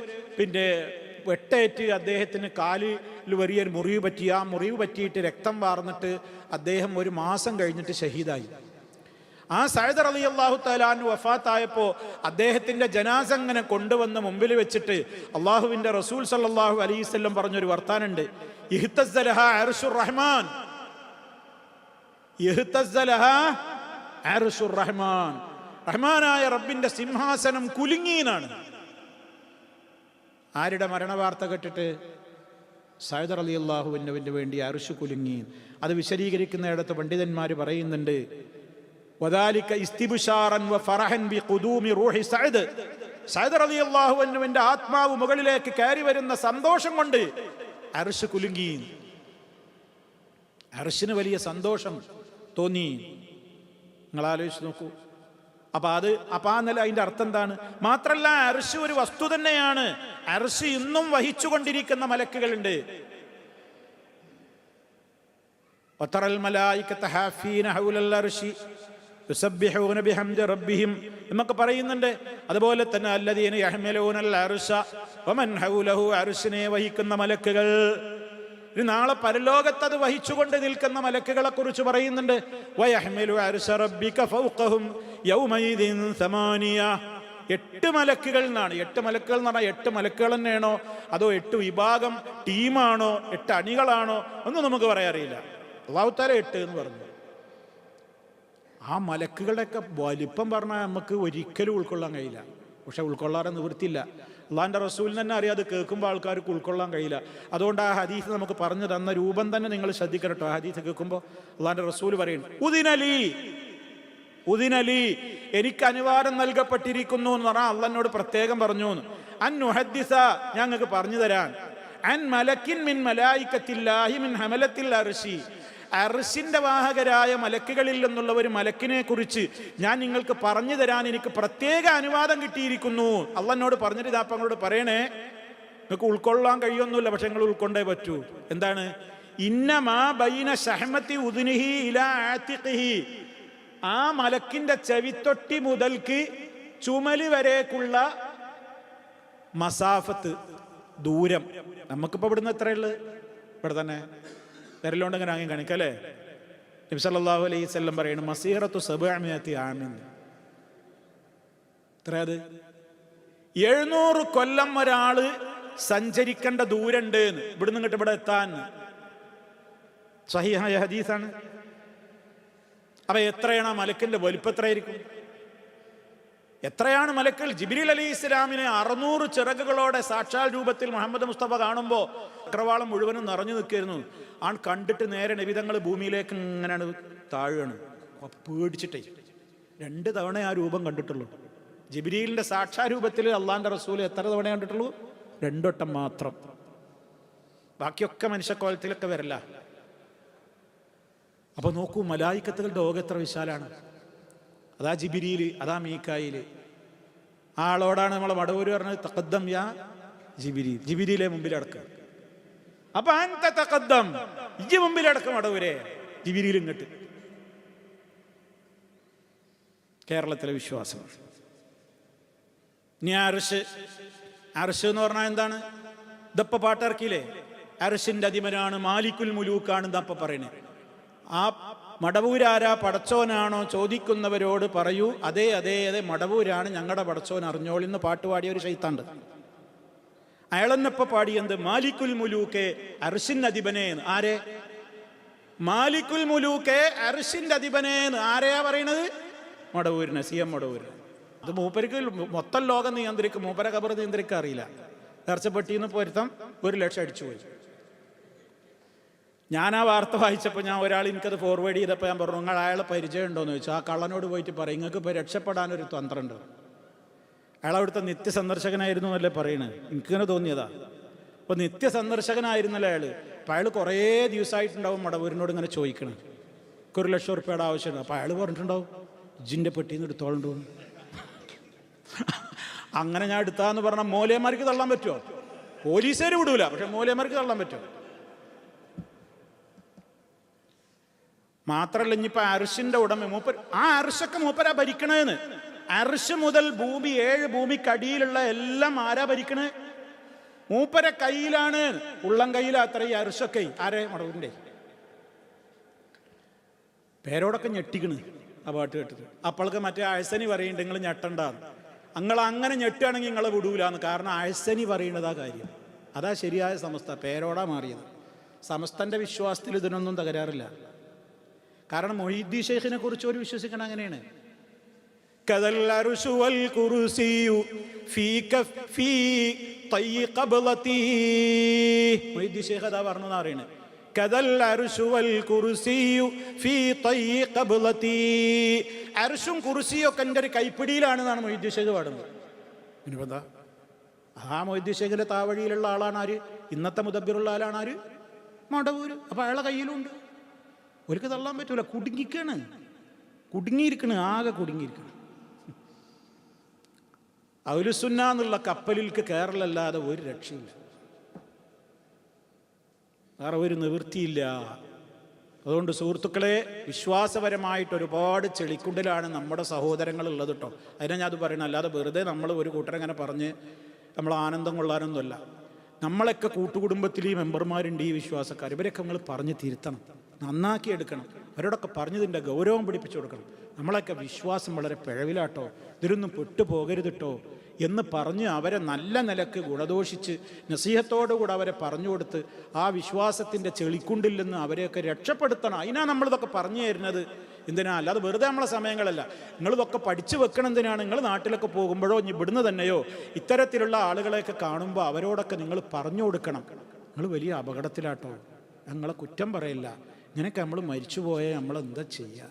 വെട്ടേറ്റ് അദ്ദേഹത്തിന് കാലിൽ വലിയൊരു മുറിവ് പറ്റി. ആ മുറിവ് പറ്റിയിട്ട് രക്തം വാർന്നിട്ട് അദ്ദേഹം ഒരു മാസം കഴിഞ്ഞിട്ട് ഷഹീദായി. ആ സഅദ് റളിയല്ലാഹു തആല അൻഹു വഫാത്തായപ്പോൾ അദ്ദേഹത്തിൻ്റെ ജനാസ അങ്ങനെ കൊണ്ടുവന്ന് മുമ്പിൽ വെച്ചിട്ട് അള്ളാഹുവിൻ്റെ റസൂൽ സല്ലല്ലാഹു അലൈഹി വസല്ലം പറഞ്ഞൊരു വർത്താനുണ്ട്, ഇഹ്തസ്സലഹാ അർശുർ റഹ്മാൻ, ഇഹ്തസ്സലഹാ അർശുർ റഹ്മാൻ, റഹ്മാനായ റബ്ബിൻ്റെ സിംഹാസനം കുലുങ്ങിയെന്നാണ്. ആരുടെ മരണവാർത്ത കേട്ടിട്ട്? സഅദ് റളിയല്ലാഹുവിന് വേണ്ടി അർശ് കുലുങ്ങി. അത് വിശദീകരിക്കുന്നിടത്ത് പണ്ഡിതന്മാർ പറയുന്നുണ്ട്, വദാലിക ഇസ്തിബ്ശാറൻ വഫറഹൻ ബിഖുദൂമി റൂഹി സഅദ്, സഅദ് റളിയല്ലാഹു അൻഹുവിന്റെ ആത്മാവ് മുകളിലേക്ക് കയറി വരുന്ന സന്തോഷം കൊണ്ട് അർശ് കുലുങ്ങി. അർശിന് വലിയ സന്തോഷം തോന്നി. നിങ്ങൾ ആലോചിച്ച് നോക്കൂ. അപ്പൊ ആ നില അതിന്റെ അർത്ഥം എന്താണ്? മാത്രല്ല, അർശ് ഒരു വസ്തു തന്നെയാണ്. അർശ് ഇന്നും വഹിച്ചുകൊണ്ടിരിക്കുന്ന മലക്കുകളുണ്ട്. വതറൽ മലായികത ഹാഫീന ഹൗലൽ അർശി യുസബ്ബിഹൂന ബിഹംദി റബ്ബിഹിം എന്നൊക്കെ പറയുന്നുണ്ട്. അതുപോലെ തന്നെ അല്ലദീന യഹ്മിലൂനൽ അർശ വമൻ ഹൗലഹു, അർശിനെ വഹിക്കുന്ന മലക്കുകൾ. ഇനി നാളെ പരലോകത്ത് അത് വഹിച്ചുകൊണ്ട് നിൽക്കുന്ന മലക്കുകളെ കുറിച്ച് പറയുന്നുണ്ട്, വയഹ്മിലു അർശ റബ്ബിക ഫൗഖഹും യൗമയിദിൻ സമാനിയ. 8 മലക്കുകൾ എന്നാണ്. 8 മലക്കുകൾ എന്ന് പറഞ്ഞാൽ 8 മലക്കുകൾ തന്നെയാണോ അതോ 8 വിഭാഗം ടീമാണോ 8 അണികളാണോ ഒന്നും നമുക്ക് പറയാറിയില്ല. അല്ലാഹു തആല 8 എന്ന് പറഞ്ഞു. ആ മലക്കുകളുടെയൊക്കെ വലിപ്പം പറഞ്ഞാൽ നമുക്ക് ഒരിക്കലും ഉൾക്കൊള്ളാൻ കഴിയില്ല. പക്ഷെ ഉൾക്കൊള്ളാറെ നിവൃത്തിയില്ല. അള്ളാഹിൻ്റെ റസൂലിന് തന്നെ അറിയാം അത് കേൾക്കുമ്പോൾ ആൾക്കാർക്ക് ഉൾക്കൊള്ളാൻ കഴിയില്ല. അതുകൊണ്ട് ആ ഹദീസ് നമുക്ക് പറഞ്ഞു തന്ന രൂപം തന്നെ നിങ്ങൾ ശ്രദ്ധിക്കണം കേട്ടോ. ആ ഹദീസ് കേൾക്കുമ്പോൾ അള്ളാഹിൻ്റെ റസൂൽ പറയുന്നു, ഉദിനലി എനിക്ക് അനുവാദം നൽകപ്പെട്ടിരിക്കുന്നു എന്ന് പറഞ്ഞാൽ അള്ളാഹിനോട് പ്രത്യേകം പറഞ്ഞു അൻ നുഹദ്ദിസ ഞങ്ങൾക്ക് പറഞ്ഞു തരാൻ അൻ മലക്കിൻ മിൻ മലായികത്തില്ലാഹി മിൻ ഹമലത്തിൽ അർശി അർശിന്റെ വാഹകരായ മലക്കുകളിൽ നിന്നുള്ള ഒരു മലക്കിനെ കുറിച്ച് ഞാൻ നിങ്ങൾക്ക് പറഞ്ഞു തരാൻ എനിക്ക് പ്രത്യേക അനുവാദം കിട്ടിയിരിക്കുന്നു. അള്ളാഹിനോട് പറഞ്ഞിട്ട് ഇതാപ്പങ്ങളോട് പറയണേ, നിങ്ങൾക്ക് ഉൾക്കൊള്ളാൻ കഴിയൊന്നുമില്ല, പക്ഷെ നിങ്ങൾ ഉൾക്കൊണ്ടേ പറ്റൂ. എന്താണ്? ഇന്നമാ ബൈന ശഹ്മത്തി ഉദ്നിഹി ഇലാ ആതിഖിഹി, ആ മലക്കിന്റെ ചെവിത്തൊട്ടി മുതൽക്ക് ചുമല് വരേക്കുള്ള മസാഫത്ത്, ദൂരം. നമുക്കിപ്പോൾ ഇവിടുന്ന് എത്രയുള്ളത്? ഇവിടെ തന്നെ വിരലുകൊണ്ട് ഇങ്ങനെ അങ്ങ് കാണിക്കല്ലേ. നബി സല്ലല്ലാഹു അലൈഹി വസല്ലം പറയുന്നു മസീറത്തു 700 ആമിൻ. എത്രയത്? 700 കൊല്ലം ഒരാള് സഞ്ചരിക്കേണ്ട ദൂരണ്ട് ഇവിടുന്ന് ഇങ്ങോട്ട് ഇവിടെ എത്താൻ. സഹീഹായ ഹദീസാണ്. അപ്പൊ എത്രയാണ് ആ മലക്കിന്റെ വലിപ്പം? എത്രയായിരിക്കും? എത്രയാണ് മലക്കുകൾ? ജിബ്രീൽ അലൈഹി ഇസ്ലാമിനെ 600 ചിറകുകളോടെ സാക്ഷാൽ രൂപത്തിൽ മുഹമ്മദ് മുസ്തഫ കാണുമ്പോൾ ചക്രവാളം മുഴുവനും നിറഞ്ഞു നിൽക്കായിരുന്നു. കണ്ടിട്ട് നേരെ നബിതങ്ങൾ ഭൂമിയിലേക്ക് ഇങ്ങനെയാണ് താഴുകയാണ്. പേടിച്ചിട്ടേ 2 തവണ ആ രൂപം കണ്ടിട്ടുള്ളൂ. ജിബ്രീലിന്റെ സാക്ഷാ രൂപത്തിൽ അള്ളാഹിന്റെ റസൂൽ എത്ര തവണ കണ്ടിട്ടുള്ളൂ? 2 വട്ടം മാത്രം. ബാക്കിയൊക്കെ മനുഷ്യക്കോലത്തിലൊക്കെ വരല്ല. അപ്പൊ നോക്കൂ, മലായിക്കത്തുകളുടെ ലോകം എത്ര വിശാലാണ്. അതാ ജിബ്രീല്, അതാ മീകായില്. ആ ആളോടാണ് നമ്മളെ മടവൂര് പറഞ്ഞത് തഖദ്ദം യാ ജിബ്രീൽ, ജിബ്രീലെ മുമ്പിലടക്കുക. അപ്പൊ അൻത തഖദ്ദം, ഇജ്ജ് മുമ്പിലടക്കം മടവൂരെ. ജിബ്രീൽ ഇങ്ങോട്ട്. കേരളത്തിലെ വിശ്വാസം. ഇനി അർശ് എന്ന് പറഞ്ഞാൽ എന്താണ്? ഇതപ്പ പാട്ടിറക്കിയില്ലേ? അർശിന്റെ അധിപനാണ്, മാലിക്കുൽ മുലൂക്കാണ് ഇതപ്പ പറയണേ. ആ മടവൂരാരാ, പടച്ചോനാണോ ചോദിക്കുന്നവരോട് പറയൂ, അതെ അതെ അതെ മടവൂരാണ് ഞങ്ങളുടെ പടച്ചോൻ, അറിഞ്ഞോളിന്ന് പാട്ടുപാടിയ ഒരു ശൈത്താണ്ട്. അയാളെന്നപ്പ പാടിയെന്ത്? മാലിക്കുൽ മുലൂക്കെ അർശിന്റെ അധിപനേന്ന്. ആരെ? മാലിക്കുൽ മുലൂക്കെ അർശിന്റെ അധിപനേന്ന്. ആരെയാ പറയണത്? മടവൂരിനെ, CM മടവൂര്. അത് മൂപ്പർക്ക് മൊത്തം ലോകം നിയന്ത്രിക്കും, മൂപ്പര ഖബർ നിയന്ത്രിക്കാൻ അറിയില്ല. നേർച്ചപ്പെട്ടിന്ന് പൊരുത്തം 1 ലക്ഷം അടിച്ചുപോയി. ഞാൻ ആ വാർത്ത വായിച്ചപ്പോൾ ഒരാൾ എനിക്കത് ഫോർവേഡ് ചെയ്തപ്പോൾ ഞാൻ പറഞ്ഞു, നിങ്ങൾ അയാളെ പരിചയം ഉണ്ടോയെന്ന് ചോദിച്ചു. ആ കള്ളനോട് പോയിട്ട് പറയും, നിങ്ങൾക്ക് ഇപ്പോൾ രക്ഷപ്പെടാനൊരു തന്ത്രമുണ്ട്. അയാൾ അവിടുത്തെ നിത്യസന്ദർശകനായിരുന്നു എന്നല്ലേ പറയണേ. എനിക്കിങ്ങനെ തോന്നിയതാ. അപ്പോൾ നിത്യസന്ദർശകനായിരുന്നല്ലോ അയാൾ. അപ്പോൾ അയാൾ കുറേ ദിവസമായിട്ടുണ്ടാവും മടവൂരിനോട് ഇങ്ങനെ ചോദിക്കണം, 1 ലക്ഷം ഉറുപ്പിയുടെ ആവശ്യമുണ്ട്. അപ്പോൾ അയാൾ പറഞ്ഞിട്ടുണ്ടാവും, ജിൻ്റെ പെട്ടിന്ന് എടുത്തോളുണ്ടോ. അങ്ങനെ ഞാൻ എടുത്താന്ന് പറഞ്ഞാൽ മോലേമാർക്ക് തള്ളാൻ പറ്റുമോ? പോലീസുകാർ വിടൂല, പക്ഷെ മോലേമാർക്ക് തള്ളാൻ പറ്റുമോ? മാത്രല്ല ഇനിയിപ്പോ അർശിന്റെ ഉടമ മൂപ്പർ, ആ അർശൊക്കെ മൂപ്പരാ ഭരിക്കണേന്ന്. അർശ് മുതൽ ഭൂമി 7 ഭൂമിക്കടിയിലുള്ള എല്ലാം ആരാ ഭരിക്കണേ? മൂപ്പര കയ്യിലാണ്, ഉള്ളം കയ്യിലാ അത്ര ഈ അർശൊക്കെ. ആരെ? മടവൂരിന്റെ. പേരോടൊക്കെ ഞെട്ടിക്കണ് ആ പാട്ട് കേട്ടത്. അപ്പോഴൊക്കെ മറ്റേ അഴ്സനി പറയുന്നുണ്ട്, നിങ്ങൾ ഞെട്ടണ്ടാന്ന്. നിങ്ങൾ അങ്ങനെ ഞെട്ടുകയാണെങ്കിൽ നിങ്ങളെ വിടൂലാന്ന്. കാരണം അഴ്സനി പറയുന്നതാ കാര്യം. അതാ ശരിയായ സമസ്ത. പേരോടാ മാറിയത്. സമസ്തന്റെ വിശ്വാസത്തിൽ ഇതിനൊന്നും തകരാറില്ല. കാരണം മൊഹീദ്ദീൻ ശൈഖിനെ കുറിച്ച് ഒരു വിശ്വസിക്കണം അങ്ങനെയാണ്. മൊഹീദ്ദീൻ ശൈഖ് അതാ പറഞ്ഞെന്നാ പറയുന്നത്. അർശും കുർസിയും ഒക്കെ എൻ്റെ ഒരു കൈപ്പിടിയിലാണെന്നാണ് മൊഹീദ്ദീൻ ശൈഖ് പാടുന്നത്. പിന്നെന്താ? ആ മൊഹീദ്ദീൻ ശൈഖിന്റെ താവഴിയിലുള്ള ആളാണ് ആര്? ഇന്നത്തെ മുദബ്ബിറുള്ള ആളാണ് ആര്? മടവൂര്. അപ്പൊ അയാളെ കയ്യിലുണ്ട്. ഒരിക്കൽ തള്ളാൻ പറ്റൂല. കുടുങ്ങിയിരിക്കണ്, ആകെ കുടുങ്ങിയിരിക്കണം. അഹ്ലുസുന്ന എന്നുള്ള കപ്പലിൽക്ക് കയറലല്ലാതെ ഒരു രക്ഷയില്ല, വേറെ ഒരു നിവൃത്തിയില്ല. അതുകൊണ്ട് സുഹൃത്തുക്കളെ, വിശ്വാസപരമായിട്ട് ഒരുപാട് ചെളിക്കുണ്ടിലാണ് നമ്മുടെ സഹോദരങ്ങൾ ഉള്ളത് കേട്ടോ. അതിനെ ഞാൻ അത് പറയണം. അല്ലാതെ വെറുതെ നമ്മൾ ഒരു കൂട്ടരങ്ങനെ പറഞ്ഞ് നമ്മൾ ആനന്ദം കൊള്ളാനൊന്നുമല്ല. നമ്മളൊക്കെ കൂട്ടുകുടുംബത്തിൽ ഈ മെമ്പർമാരുണ്ട്, ഈ വിശ്വാസക്കാർ, ഇവരൊക്കെ നമ്മൾ പറഞ്ഞ് തിരുത്തണം, നന്നാക്കി എടുക്കണം. അവരോടൊക്കെ പറഞ്ഞതിൻ്റെ ഗൗരവം പിടിപ്പിച്ചു കൊടുക്കണം. നമ്മളൊക്കെ വിശ്വാസം വളരെ പിഴവിലാട്ടോ, ഇതിലൊന്നും പെട്ടുപോകരുത് കേട്ടോ. എന്ന് പറഞ്ഞ് അവരെ നല്ല നിലക്ക് ഗുണദോഷിച്ച് നസീഹത്തോടുകൂടെ അവരെ പറഞ്ഞു കൊടുത്ത് ആ വിശ്വാസത്തിൻ്റെ ചെളിക്കുണ്ടിൽ നിന്ന് അവരെയൊക്കെ രക്ഷപ്പെടുത്തണം. അതിനാണ് നമ്മളിതൊക്കെ പറഞ്ഞു തരുന്നത്. എന്തിനാ? അല്ലാതെ വെറുതെ നമ്മളെ സമയങ്ങളല്ല. നിങ്ങളിതൊക്കെ പഠിച്ചു വെക്കണം. എന്തിനാണ്? നിങ്ങൾ നാട്ടിലൊക്കെ പോകുമ്പോഴോ ഇനി ഇവിടുന്ന് തന്നെയോ ഇത്തരത്തിലുള്ള ആളുകളെയൊക്കെ കാണുമ്പോൾ അവരോടൊക്കെ നിങ്ങൾ പറഞ്ഞു കൊടുക്കണം. നിങ്ങൾ വലിയ അപകടത്തിലാട്ടോ, ഞങ്ങളെ കുറ്റം പറയില്ല, ഇങ്ങനെയൊക്കെ നമ്മൾ മരിച്ചു പോയാൽ നമ്മളെന്താ ചെയ്യുക?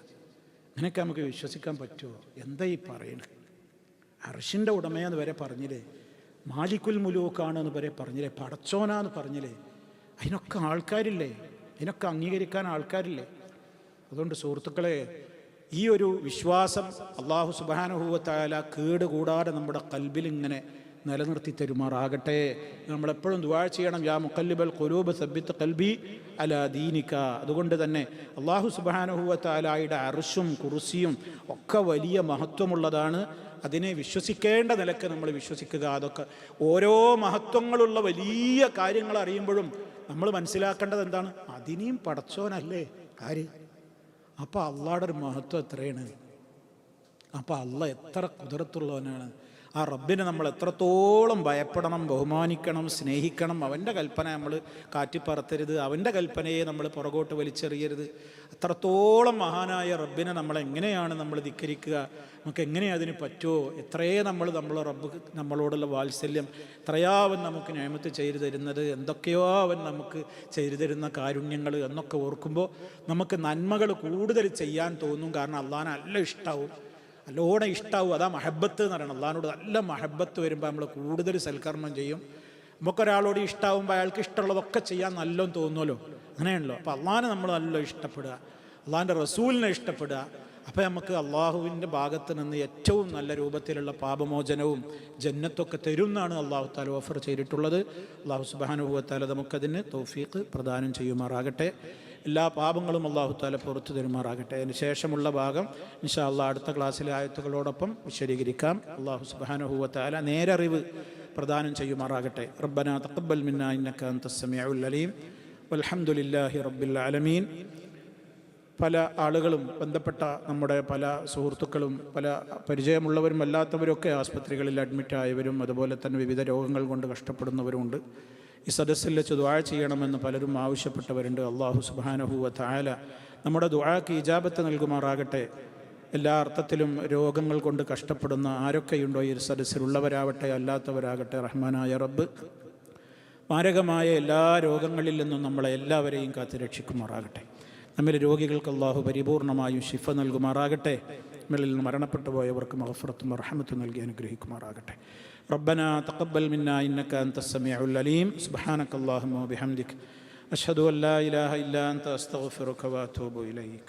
ഇങ്ങനെയൊക്കെ നമുക്ക് വിശ്വസിക്കാൻ പറ്റുമോ? എന്താ ഈ പറയണത്? അർശിൻ്റെ ഉടമയെന്ന് വരെ പറഞ്ഞില്ലേ, മാലിക്കുൽ മുലൂക്കാണെന്ന് വരെ പറഞ്ഞില്ലേ, പടച്ചോനാന്ന് പറഞ്ഞില്ലേ. അതിനൊക്കെ ആൾക്കാരില്ലേ? അതിനൊക്കെ അംഗീകരിക്കാൻ ആൾക്കാരില്ലേ? അതുകൊണ്ട് സുഹൃത്തുക്കളെ, ഈ ഒരു വിശ്വാസം അല്ലാഹു സുബ്ഹാനഹു വ തആല കേടുകൂടാതെ നമ്മുടെ ഖൽബിൽ ഇങ്ങനെ നിലനിർത്തി തരുമാറാകട്ടെ. നമ്മളെപ്പോഴും ദുആ ചെയ്യണം, യാ മുഖല്ലിബൽ ഖുലൂബ് സബ്ബിത്ത് ഖൽബി അലാ ദീനിക. അതുകൊണ്ട് തന്നെ അല്ലാഹു സുബ്ഹാനഹു വ തആലയുടെ അർശും കുർസിയും ഒക്കെ വലിയ മഹത്വമുള്ളതാണ്. അതിനെ വിശ്വസിക്കേണ്ട നിലക്ക് നമ്മൾ വിശ്വസിക്കുക. അതൊക്കെ ഓരോ മഹത്വങ്ങളുള്ള വലിയ കാര്യങ്ങൾ അറിയുമ്പോഴും നമ്മൾ മനസ്സിലാക്കേണ്ടത് എന്താണ്? അതിനെയും പടച്ചോനല്ലേ ആര്? അപ്പോൾ അള്ളാഹുടെ ഒരു മഹത്വം എത്രയാണ്? അപ്പോൾ അള്ളാഹ് എത്ര കുതിരത്തുള്ളവനാണ്. ആ റബ്ബിനെ നമ്മൾ എത്രത്തോളം ഭയപ്പെടണം, ബഹുമാനിക്കണം, സ്നേഹിക്കണം. അവൻ്റെ കൽപ്പന നമ്മൾ കാറ്റിപ്പറത്തരുത്, അവൻ്റെ കൽപ്പനയെ നമ്മൾ പുറകോട്ട് വലിച്ചെറിയരുത്. അത്രത്തോളം മഹാനായ റബ്ബിനെ നമ്മളെങ്ങനെയാണ് നമ്മൾ ധിക്കരിക്കുക? നമുക്ക് എങ്ങനെ അതിന് പറ്റുമോ? എത്രയേ നമ്മളെ റബ്ബ് നമ്മളോടുള്ള വാത്സല്യം, എത്രയാവൻ നമുക്ക് നിഅമത്ത് ചെയ്തു തരുന്നത്, എന്തൊക്കെയോ അവൻ നമുക്ക് ചെയ്തു തരുന്ന കാരുണ്യങ്ങൾ എന്നൊക്കെ ഓർക്കുമ്പോൾ നമുക്ക് നന്മകൾ കൂടുതൽ ചെയ്യാൻ തോന്നും. കാരണം അള്ളാഹനെ നല്ല ഇഷ്ടാവും, നല്ലോണം ഇഷ്ടാവും. അതാ മഹബത്ത് എന്ന് പറയണം. അള്ളാഹിനോട് നല്ല മഹബത്ത് വരുമ്പോൾ നമ്മൾ കൂടുതൽ സൽക്കർമ്മം ചെയ്യും. നമുക്കൊരാളോട് ഇഷ്ടാവുമ്പോൾ അയാൾക്ക് ഇഷ്ടമുള്ളതൊക്കെ ചെയ്യാൻ നല്ലോണം തോന്നുമല്ലോ, അങ്ങനെയാണല്ലോ. അപ്പോൾ അള്ളാഹിനെ നമ്മൾ നല്ല ഇഷ്ടപ്പെടുക, അള്ളാഹിൻ്റെ റസൂലിനെ ഇഷ്ടപ്പെടുക. അപ്പോൾ നമുക്ക് അള്ളാഹുവിൻ്റെ ഭാഗത്ത് നിന്ന് ഏറ്റവും നല്ല രൂപത്തിലുള്ള പാപമോചനവും ജന്നത്തൊക്കെ തരും എന്നാണ് അള്ളാഹു തആല ഓഫർ ചെയ്തിട്ടുള്ളത്. അള്ളാഹു സുബ്ഹാനഹു വ തആല നമുക്കതിന് തൗഫീഖ് പ്രദാനം ചെയ്യുമാറാകട്ടെ. എല്ലാ പാപങ്ങളും അള്ളാഹു തആല പുറത്തു തരുമാറാകട്ടെ. അതിന് ശേഷമുള്ള ഭാഗം ഇൻഷാ അല്ലാഹ് അടുത്ത ക്ലാസ്സിലെ ആയത്തുകളോടൊപ്പം വിശദീകരിക്കാം. അള്ളാഹു സുബ്ഹാനഹു വ തആല നേരറിവ് പ്രദാനം ചെയ്യുമാറാകട്ടെ. റബ്ബനാ തഖബ്ബൽ മിന്നാ ഇന്നക അൻതസ് സമീഉൽ അലീം വൽഹംദുലില്ലാഹി റബ്ബിൽ ആലമീൻ. പല ആളുകളും ബന്ധപ്പെട്ട നമ്മുടെ പല സുഹൃത്തുക്കളും പല പരിചയമുള്ളവരും അല്ലാത്തവരൊക്കെ ആസ്പത്രികളിൽ അഡ്മിറ്റായവരും അതുപോലെ തന്നെ വിവിധ രോഗങ്ങൾ കൊണ്ട് കഷ്ടപ്പെടുന്നവരുമുണ്ട്. ഈ സദസ്സിൽ വെച്ച് ദുആ ചെയ്യണമെന്ന് പലരും ആവശ്യപ്പെട്ടവരുണ്ട്. അല്ലാഹു സുബ്ഹാനഹു വ തആല നമ്മുടെ ദുആക്ക് ഇജാബത്ത് നൽകുമാറാകട്ടെ. എല്ലാ അർത്ഥത്തിലും രോഗങ്ങൾ കൊണ്ട് കഷ്ടപ്പെടുന്ന ആരൊക്കെയുണ്ടോ ഈ സദസ്സിലുള്ളവരാവട്ടെ അല്ലാത്തവരാകട്ടെ, റഹ്മാനായ റബ്ബ് മാരകമായ എല്ലാ രോഗങ്ങളിൽ നിന്നും നമ്മളെ എല്ലാവരെയും കാത്ത് രക്ഷിക്കുമാറാകട്ടെ. നമ്മിലെ രോഗികൾക്ക് അല്ലാഹു പരിപൂർണമായും ശിഫ നൽകുമാറാകട്ടെ. നമ്മളിൽ നിന്ന് മരണപ്പെട്ടു പോയവർക്ക് മഗ്ഫിറത്തും റഹ്മത്തും നൽകി അനുഗ്രഹിക്കുമാറാകട്ടെ. ربنا تقبل منا إنك أنت السميع العليم سبحانك اللهم وبحمدك أشهد أن لا إله إلا أنت أستغفرك وأتوب إليك.